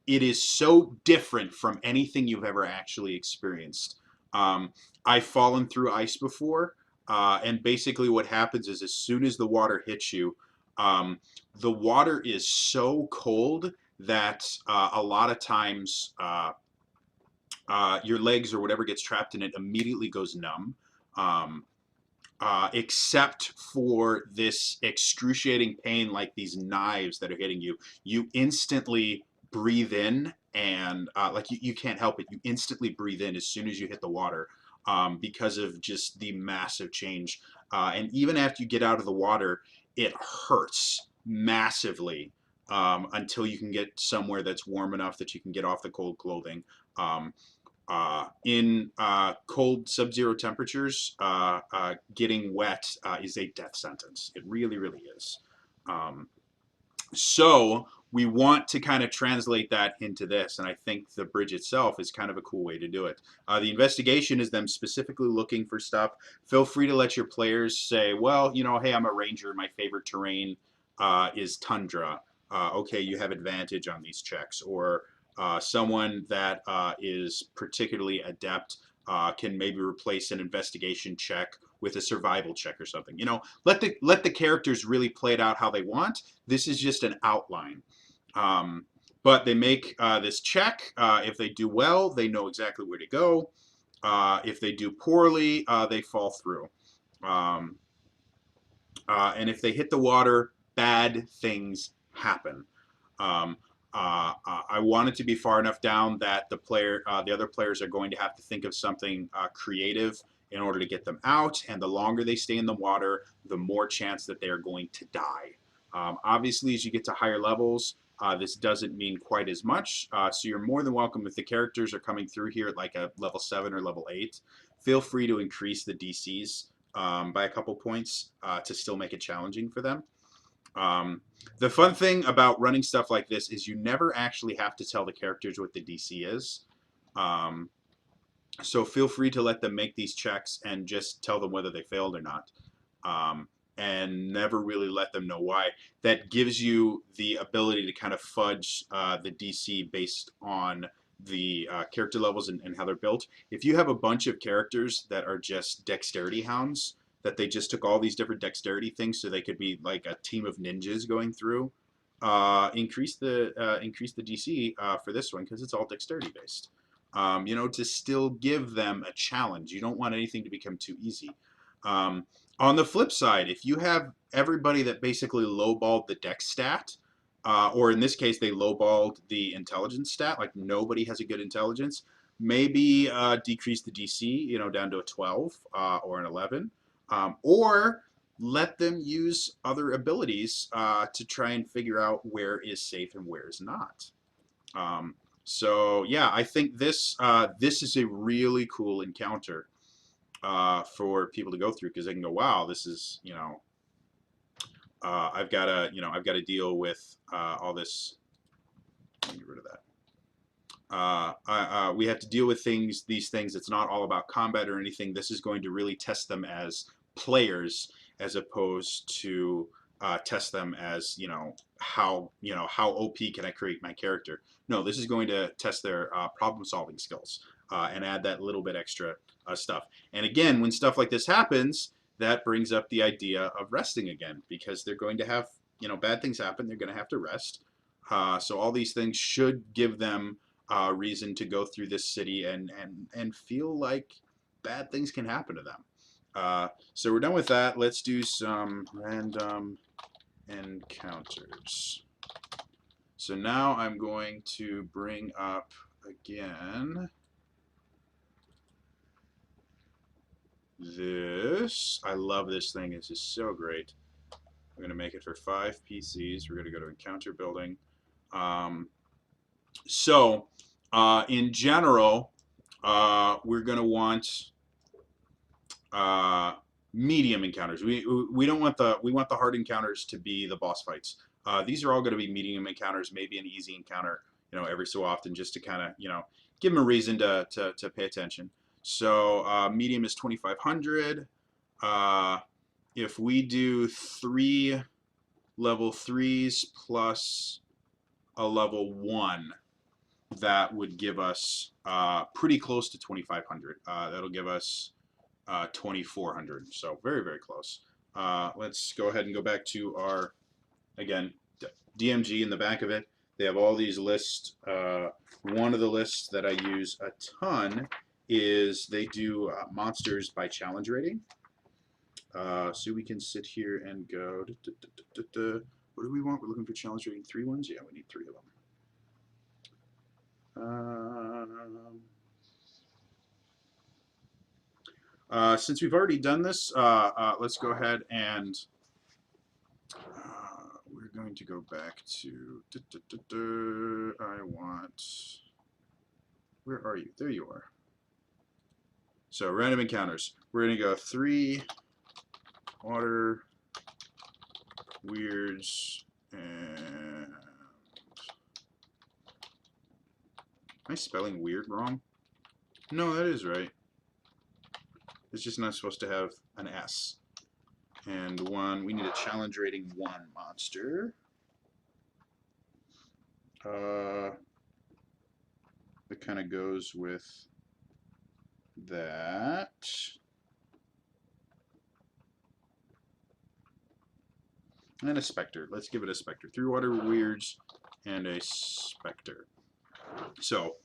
it is so different from anything you've ever actually experienced. I've fallen through ice before, and basically what happens is as soon as the water hits you, the water is so cold that a lot of times your legs or whatever gets trapped in it immediately goes numb. Except for this excruciating pain, like these knives that are hitting you, you instantly breathe in, and like you can't help it. You instantly breathe in as soon as you hit the water, because of just the massive change. And even after you get out of the water, it hurts massively until you can get somewhere that's warm enough that you can get off the cold clothing. Um, in cold sub-zero temperatures, getting wet is a death sentence. It really, really is. Um, so we want to kind of translate that into this, and I think the bridge itself is kind of a cool way to do it. The investigation is them specifically looking for stuff. Feel free to let your players say, well, you know, hey, I'm a ranger. My favorite terrain is tundra. Okay, you have advantage on these checks. Or someone that is particularly adept can maybe replace an investigation check with a survival check or something. You know, let the characters really play it out how they want. This is just an outline. But they make this check. If they do well, they know exactly where to go. If they do poorly, they fall through. Um, and if they hit the water, bad things happen. Um, I want it to be far enough down that the other players are going to have to think of something creative in order to get them out. And the longer they stay in the water, the more chance that they are going to die. Obviously, as you get to higher levels, this doesn't mean quite as much. So you're more than welcome if the characters are coming through here at like a level 7 or level 8. Feel free to increase the DCs by a couple points to still make it challenging for them. The fun thing about running stuff like this is you never actually have to tell the characters what the DC is. So feel free to let them make these checks and just tell them whether they failed or not. And never really let them know why. That gives you the ability to kind of fudge the DC based on the character levels and how they're built. If you have a bunch of characters that are just dexterity hounds, that they just took all these different dexterity things so they could be like a team of ninjas going through, increase the DC for this one because it's all dexterity based. You know, to still give them a challenge. You don't want anything to become too easy. On the flip side, if you have everybody that basically lowballed the dex stat, or in this case, they lowballed the intelligence stat, like nobody has a good intelligence, maybe decrease the DC, you know, down to a 12 or an 11, or let them use other abilities to try and figure out where is safe and where is not. So yeah, I think this is a really cool encounter for people to go through because they can go, wow, this is, you know, I've got to deal with all this. Let me get rid of that. We have to deal with these things. It's not all about combat or anything. This is going to really test them as players, as opposed to test them as, you know, how OP can I create my character. No, this is going to test their problem-solving skills and add that little bit extra stuff. And again, when stuff like this happens, that brings up the idea of resting again, because they're going to have, you know, bad things happen. They're going to have to rest. So all these things should give them reason to go through this city and feel like bad things can happen to them. So we're done with that. Let's do some random encounters. So now I'm going to bring up again this. I love this thing. It's just so great. We're going to make it for 5 PCs. We're going to go to encounter building. So, in general, we're going to want medium encounters. We don't want we want the hard encounters to be the boss fights. These are all going to be medium encounters, maybe an easy encounter, every so often, just to kind of, give them a reason to pay attention. So medium is 2,500. If we do 3 level 3s plus a level 1, that would give us pretty close to 2,500. That'll give us 2,400. So very, very close. Let's go ahead and go back to our, again, DMG in the back of it. They have all these lists. One of the lists that I use a ton is they do monsters by challenge rating. So we can sit here and go, what do we want? We're looking for challenge rating 3 ones? Yeah, we need 3 of them. Since we've already done this, let's go ahead and we're going to go back to, I want, where are you? There you are. So random encounters. We're going to go 3 water weirds and, am I spelling weird wrong? No, that is right. It's just not supposed to have an S. And 1, we need a challenge rating 1 monster. That kind of goes with that. And a Spectre. Let's give it a Spectre. 3 water weirds and a Spectre. So,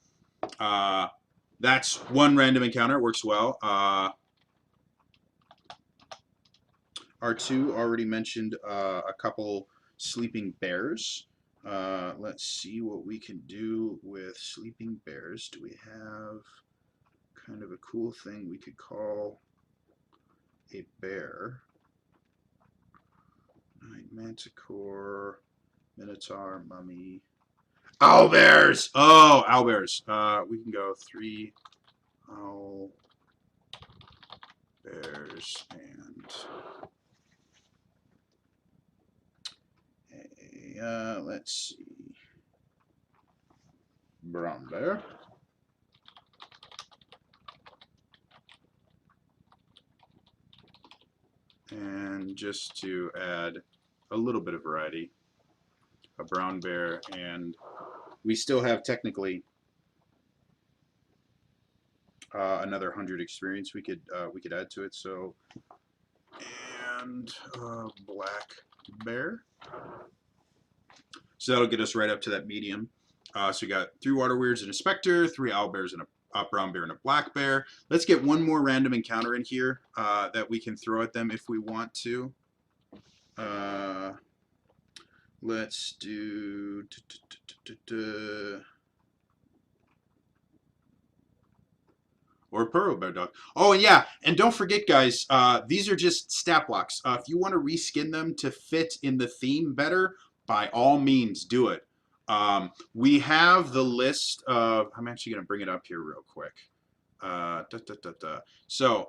that's 1 random encounter. It works well. R2 already mentioned a couple sleeping bears. Let's see what we can do with sleeping bears. Do we have kind of a cool thing we could call a bear? Right, Manticore, Minotaur, Mummy. Owlbears! Oh, owlbears. We can go 3 owlbears and let's see, brown bear. And just to add a little bit of variety, a brown bear, and we still have technically another 100 experience we could add to it. So, and black bear. So that'll get us right up to that medium. So we got 3 water weirds and a Spectre, 3 owlbears and a brown bear and a black bear. Let's get 1 more random encounter in here that we can throw at them if we want to. Let's do or Pearl Bear Dog. Oh, yeah, and don't forget, guys, these are just stat blocks. If you want to reskin them to fit in the theme better, by all means, do it. We have the list of, I'm actually going to bring it up here real quick. So,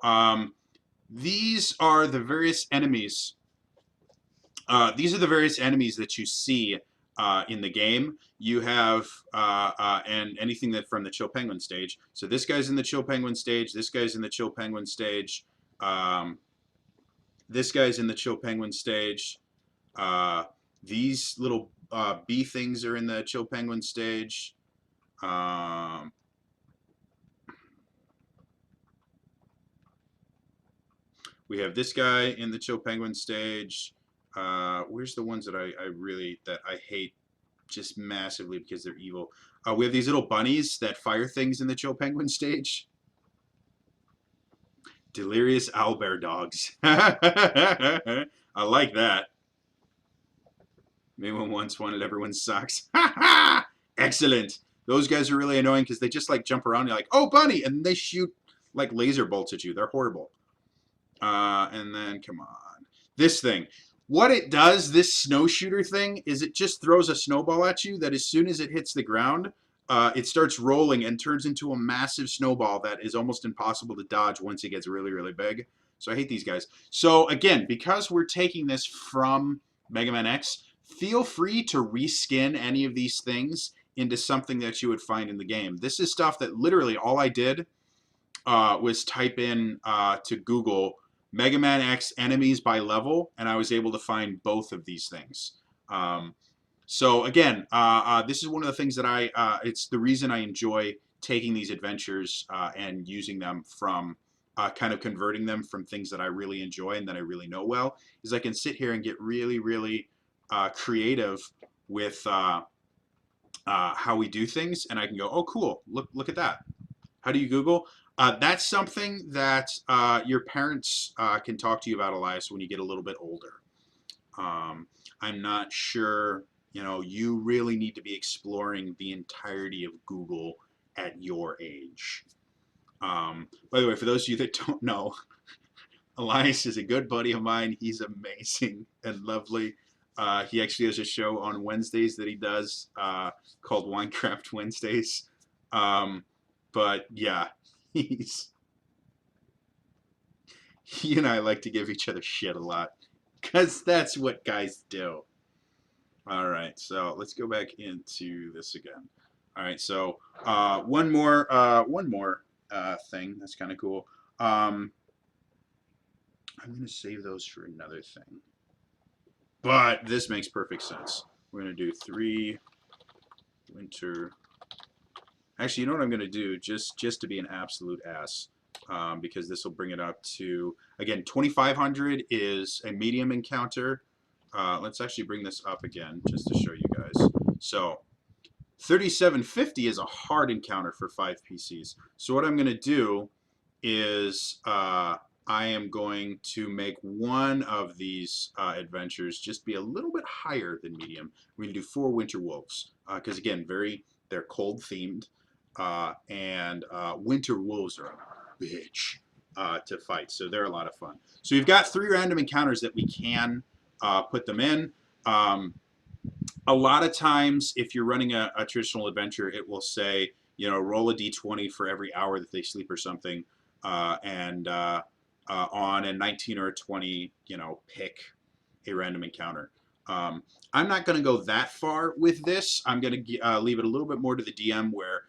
these are the various enemies. These are the various enemies that you see in the game. You have, and anything that from the Chill Penguin stage. So this guy's in the Chill Penguin stage, this guy's in the Chill Penguin stage, this guy's in the Chill Penguin stage, these little bee things are in the Chill Penguin stage. We have this guy in the Chill Penguin stage. Where's the ones that I hate just massively because they're evil? We have these little bunnies that fire things in the Chill Penguin stage. Delirious owlbear dogs. I like that. Anyone once wanted everyone's socks. Excellent. Those guys are really annoying because they just like jump around and you're like, oh, bunny, and they shoot like laser bolts at you. They're horrible. And then, come on. This thing. What it does, this snow shooter thing, is it just throws a snowball at you that as soon as it hits the ground, it starts rolling and turns into a massive snowball that is almost impossible to dodge once it gets really, really big. So I hate these guys. So again, because we're taking this from Mega Man X, feel free to reskin any of these things into something that you would find in the game. This is stuff that literally all I did was type in to Google Mega Man X enemies by level, and I was able to find both of these things. So again, this is one of the things that it's the reason I enjoy taking these adventures and using them from, kind of converting them from things that I really enjoy and that I really know well, is I can sit here and get really, really creative with how we do things, and I can go, oh, cool, look at that. How do you Google? That's something that your parents can talk to you about, Elias, when you get a little bit older. I'm not sure, you really need to be exploring the entirety of Google at your age. By the way, for those of you that don't know, Elias is a good buddy of mine. He's amazing and lovely. He actually has a show on Wednesdays that he does called Winecraft Wednesdays. But yeah, he and I like to give each other shit a lot because that's what guys do. All right, so let's go back into this again. All right, so one more thing that's kind of cool. I'm gonna save those for another thing, but this makes perfect sense. We're gonna do 3 winter. Actually, you know what I'm going to do, just to be an absolute ass, because this will bring it up to, again, 2500 is a medium encounter. Let's actually bring this up again, just to show you guys. So, 3750 is a hard encounter for 5 PCs. So what I'm going to do is I am going to make one of these adventures just be a little bit higher than medium. We're going to do 4 Winter Wolves, because again, they're cold themed. And winter wolves are a bitch to fight, so they're a lot of fun. So we've got 3 random encounters that we can put them in. A lot of times, if you're running a traditional adventure, it will say, roll a d20 for every hour that they sleep or something, and on a 19 or a 20, pick a random encounter. I'm not going to go that far with this. I'm going to leave it a little bit more to the DM, where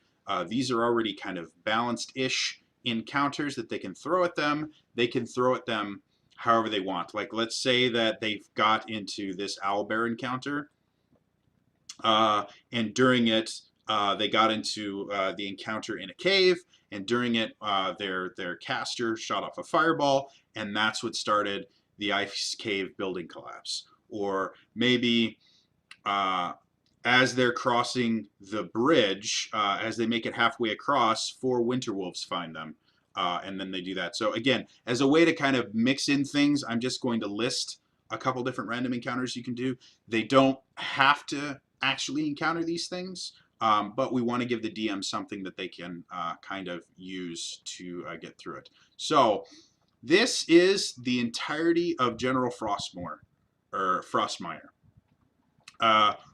these are already kind of balanced-ish encounters that they can throw at them. They can throw at them however they want. Like, let's say that they've got into this owlbear encounter, and during it, they got into the encounter in a cave, and during it, their caster shot off a fireball, and that's what started the ice cave building collapse. Or maybe as they're crossing the bridge, as they make it halfway across, 4 winter wolves find them, and then they do that. So again, as a way to kind of mix in things, I'm just going to list a couple different random encounters you can do. They don't have to actually encounter these things, but we want to give the DM something that they can kind of use to get through it. So this is the entirety of General Frostmire.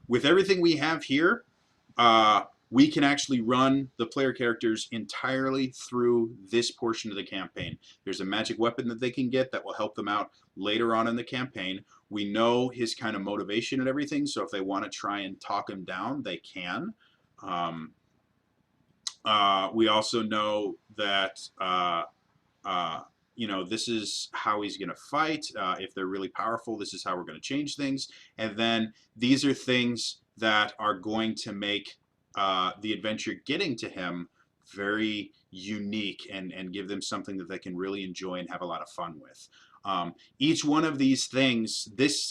With everything we have here, we can actually run the player characters entirely through this portion of the campaign. There's a magic weapon that they can get that will help them out later on in the campaign. We know his kind of motivation and everything, so if they want to try and talk him down, they can. We also know that this is how he's going to fight. If they're really powerful, this is how we're going to change things. And then these are things that are going to make the adventure getting to him very unique and give them something that they can really enjoy and have a lot of fun with. Each one of these things,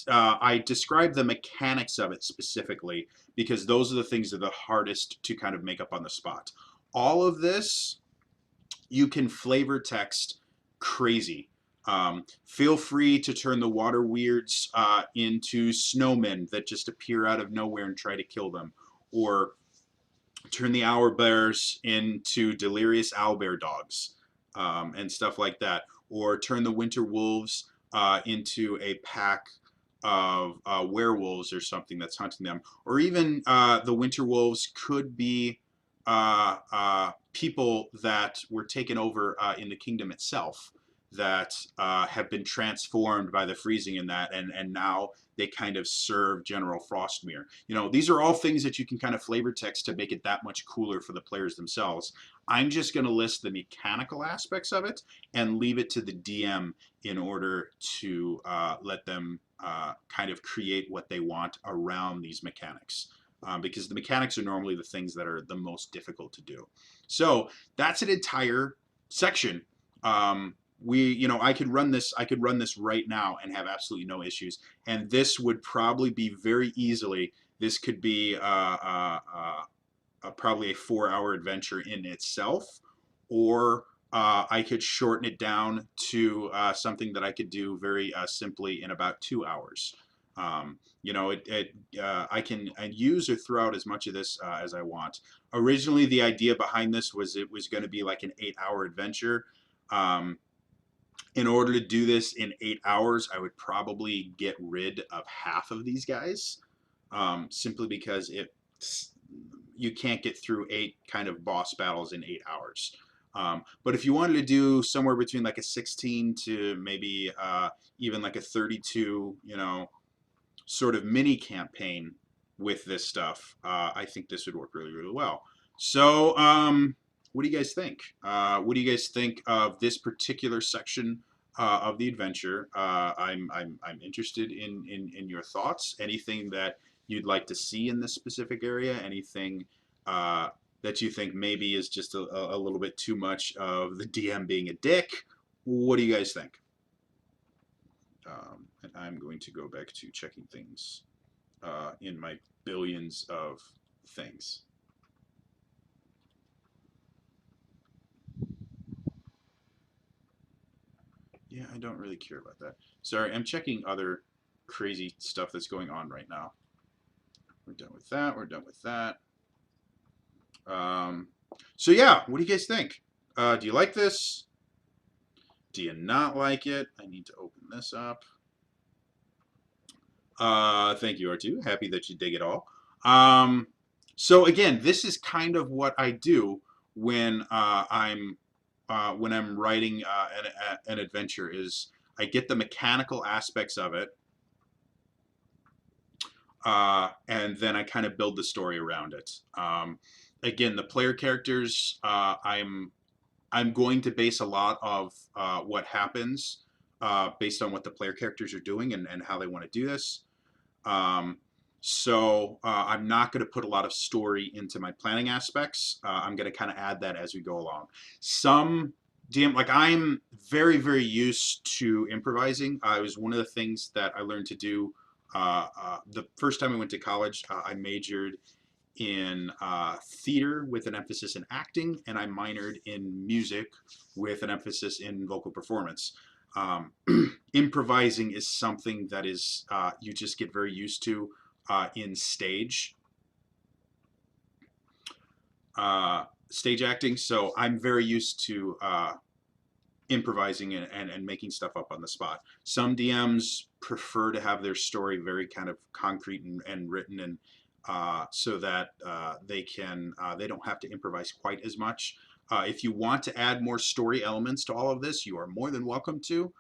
I describe the mechanics of it specifically because those are the things that are the hardest to kind of make up on the spot. All of this, you can flavor text crazy. Feel free to turn the water weirds into snowmen that just appear out of nowhere and try to kill them, or turn the owlbears into delirious owlbear dogs and stuff like that, or turn the winter wolves into a pack of werewolves or something that's hunting them, or even the winter wolves could be people that were taken over in the kingdom itself that have been transformed by the freezing in that, and now they kind of serve General Frostmere. You know, these are all things that you can kind of flavor text to make it that much cooler for the players themselves. I'm just going to list the mechanical aspects of it and leave it to the DM in order to let them kind of create what they want around these mechanics. Because the mechanics are normally the things that are the most difficult to do. So that's an entire section. I could run this right now and have absolutely no issues. And this would probably be very easily. This could be probably a 4-hour adventure in itself, or I could shorten it down to something that I could do very simply in about 2 hours. I can use or throw out as much of this as I want. Originally, the idea behind this was it was going to be like an 8-hour adventure. In order to do this in 8 hours, I would probably get rid of half of these guys, simply because you can't get through 8 kind of boss battles in 8 hours. But if you wanted to do somewhere between like a 16 to maybe even like a 32, sort of mini campaign with this stuff, I think this would work really, really well. So, what do you guys think? What do you guys think of this particular section of the adventure? I'm interested in your thoughts. Anything that you'd like to see in this specific area? Anything that you think maybe is just a little bit too much of the DM being a dick? What do you guys think? And I'm going to go back to checking things in my billions of things. Yeah, I don't really care about that. Sorry, I'm checking other crazy stuff that's going on right now. We're done with that. We're done with that. So yeah, what do you guys think? Do you like this? Do you not like it? I need to open this up. Thank you, R2. Happy that you dig it all. So again, this is kind of what I do when I'm writing an adventure. Is I get the mechanical aspects of it, and then I kind of build the story around it. Again, the player characters, I'm going to base a lot of what happens based on what the player characters are doing and how they want to do this. So I'm not going to put a lot of story into my planning aspects. I'm going to kind of add that as we go along. Some DM, like I'm very, very used to improvising. It was one of the things that I learned to do the first time I went to college. I majored in theater with an emphasis in acting, and I minored in music with an emphasis in vocal performance. Improvising is something that is you just get very used to in stage acting. So I'm very used to improvising and making stuff up on the spot. Some DMs prefer to have their story very kind of concrete and written, and so that they don't have to improvise quite as much. If you want to add more story elements to all of this, you are more than welcome to.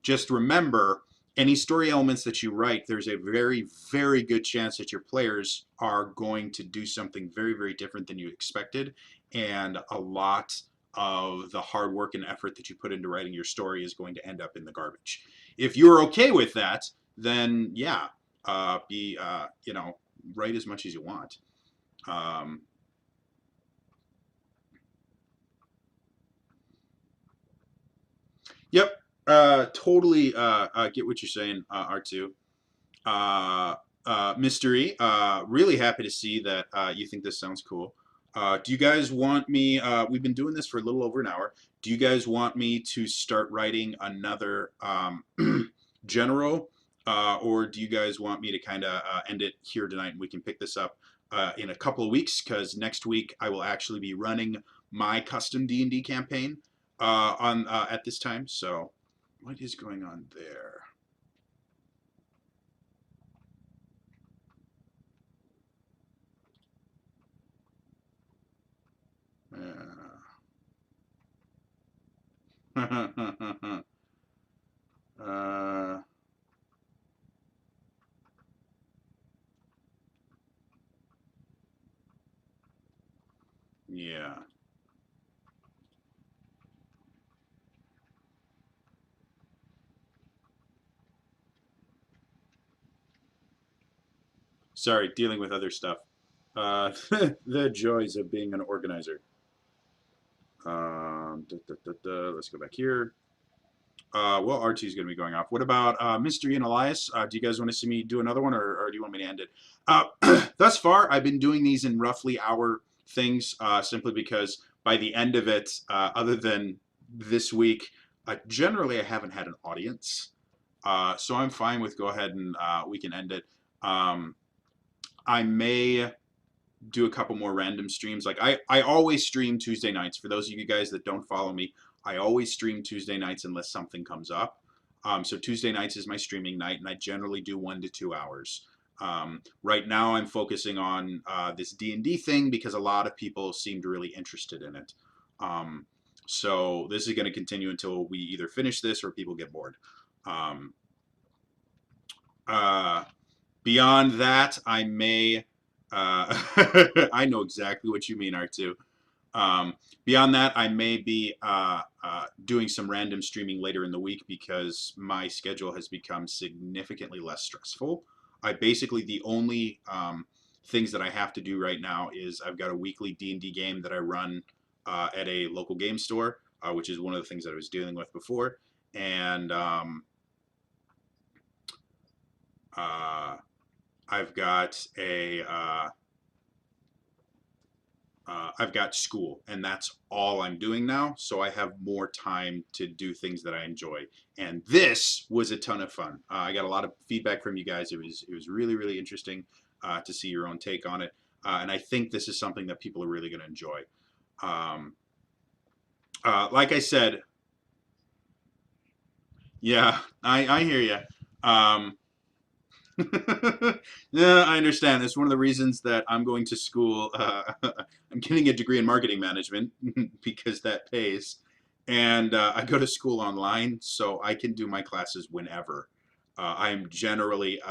Just remember, any story elements that you write, there's a very, very good chance that your players are going to do something very, very different than you expected, and a lot of the hard work and effort that you put into writing your story is going to end up in the garbage. If you're okay with that, then yeah, write as much as you want. Yep, totally get what you're saying, R2. Mystery, really happy to see that you think this sounds cool. Do you guys want me, we've been doing this for a little over an hour. Do you guys want me to start writing another general, or do you guys want me to kind of end it here tonight and we can pick this up in a couple of weeks? Because next week I will actually be running my custom D&D campaign at this time. So what is going on there? Yeah. Sorry, dealing with other stuff. The joys of being an organizer. Let's go back here. Well, R2 is going to be going off. What about Mystery and Elias? Do you guys want to see me do another one, or do you want me to end it? Thus far, I've been doing these in roughly hour things, simply because by the end of it, other than this week, generally I haven't had an audience. So I'm fine with go ahead and we can end it. I may do a couple more random streams. Like I always stream Tuesday nights. For those of you guys that don't follow me, I always stream Tuesday nights unless something comes up. So Tuesday nights is my streaming night, and I generally do 1 to 2 hours. Right now, I'm focusing on this D&D thing because a lot of people seemed really interested in it. So this is going to continue until we either finish this or people get bored. Beyond that, I may... I know exactly what you mean, R2. Beyond that, I may be doing some random streaming later in the week because my schedule has become significantly less stressful. Basically, the only things that I have to do right now is I've got a weekly D&D game that I run at a local game store, which is one of the things that I was dealing with before. And I've got I've got school, and that's all I'm doing now. So I have more time to do things that I enjoy. And this was a ton of fun. I got a lot of feedback from you guys. It was really, really interesting to see your own take on it. And I think this is something that people are really going to enjoy. Like I said, yeah, I hear you. Yeah, I understand. It's one of the reasons that I'm going to school. I'm getting a degree in marketing management because that pays. And I go to school online, so I can do my classes whenever. I generally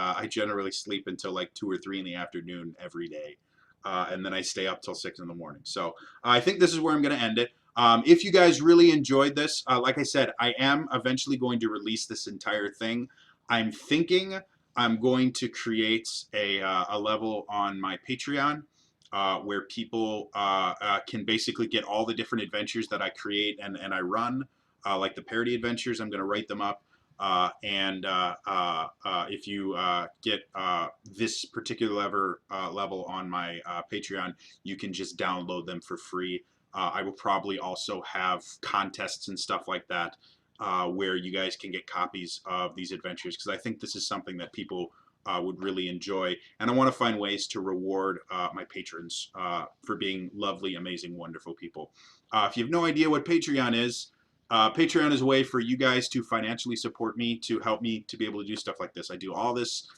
sleep until like 2 or 3 in the afternoon every day. And then I stay up till 6 in the morning. So I think this is where I'm going to end it. If you guys really enjoyed this, like I said, I am eventually going to release this entire thing. I'm thinking I'm going to create a level on my Patreon where people can basically get all the different adventures that I create and I run, like the parody adventures. I'm going to write them up. If you get this particular level on my Patreon, you can just download them for free. I will probably also have contests and stuff like that where you guys can get copies of these adventures, because I think this is something that people would really enjoy. And I want to find ways to reward my patrons for being lovely, amazing, wonderful people. If you have no idea what Patreon is a way for you guys to financially support me, to help me to be able to do stuff like this. I do all this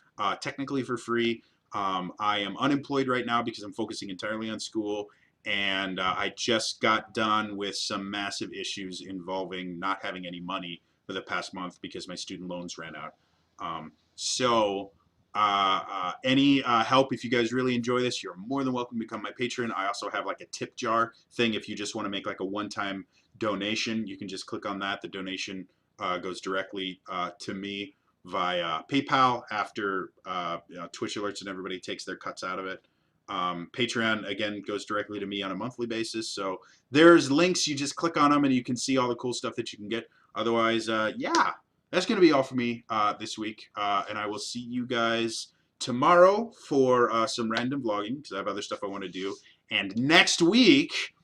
technically for free. I am unemployed right now because I'm focusing entirely on school. And I just got done with some massive issues involving not having any money for the past month because my student loans ran out. Any help, if you guys really enjoy this, you're more than welcome to become my patron. I also have like a tip jar thing. If you just want to make like a one-time donation, you can just click on that. The donation goes directly to me via PayPal after Twitch alerts and everybody takes their cuts out of it. Patreon, again, goes directly to me on a monthly basis. So there's links. You just click on them and you can see all the cool stuff that you can get. Otherwise, yeah, that's going to be all for me this week. And I will see you guys tomorrow for some random vlogging because I have other stuff I want to do. And next week,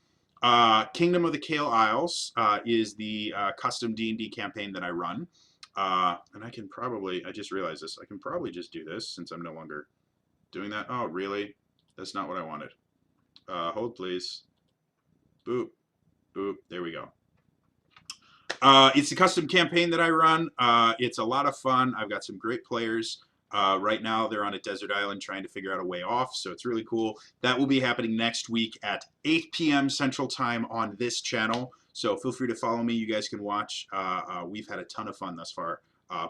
Kingdom of the Kale Isles is the custom D&D campaign that I run. And I can probably, I just realized this, I can probably just do this since I'm no longer doing that. Oh, really? That's not what I wanted. Hold, please. Boop. Boop. There we go. It's a custom campaign that I run. It's a lot of fun. I've got some great players. Right now, they're on a desert island trying to figure out a way off, so it's really cool. That will be happening next week at 8 p.m. Central Time on this channel. So feel free to follow me. You guys can watch. We've had a ton of fun thus far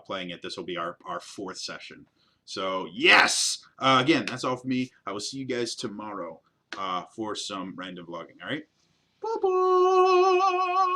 playing it. This will be our 4th session. So yes! Again, that's all for me. I will see you guys tomorrow for some random vlogging. All right? Bye-bye!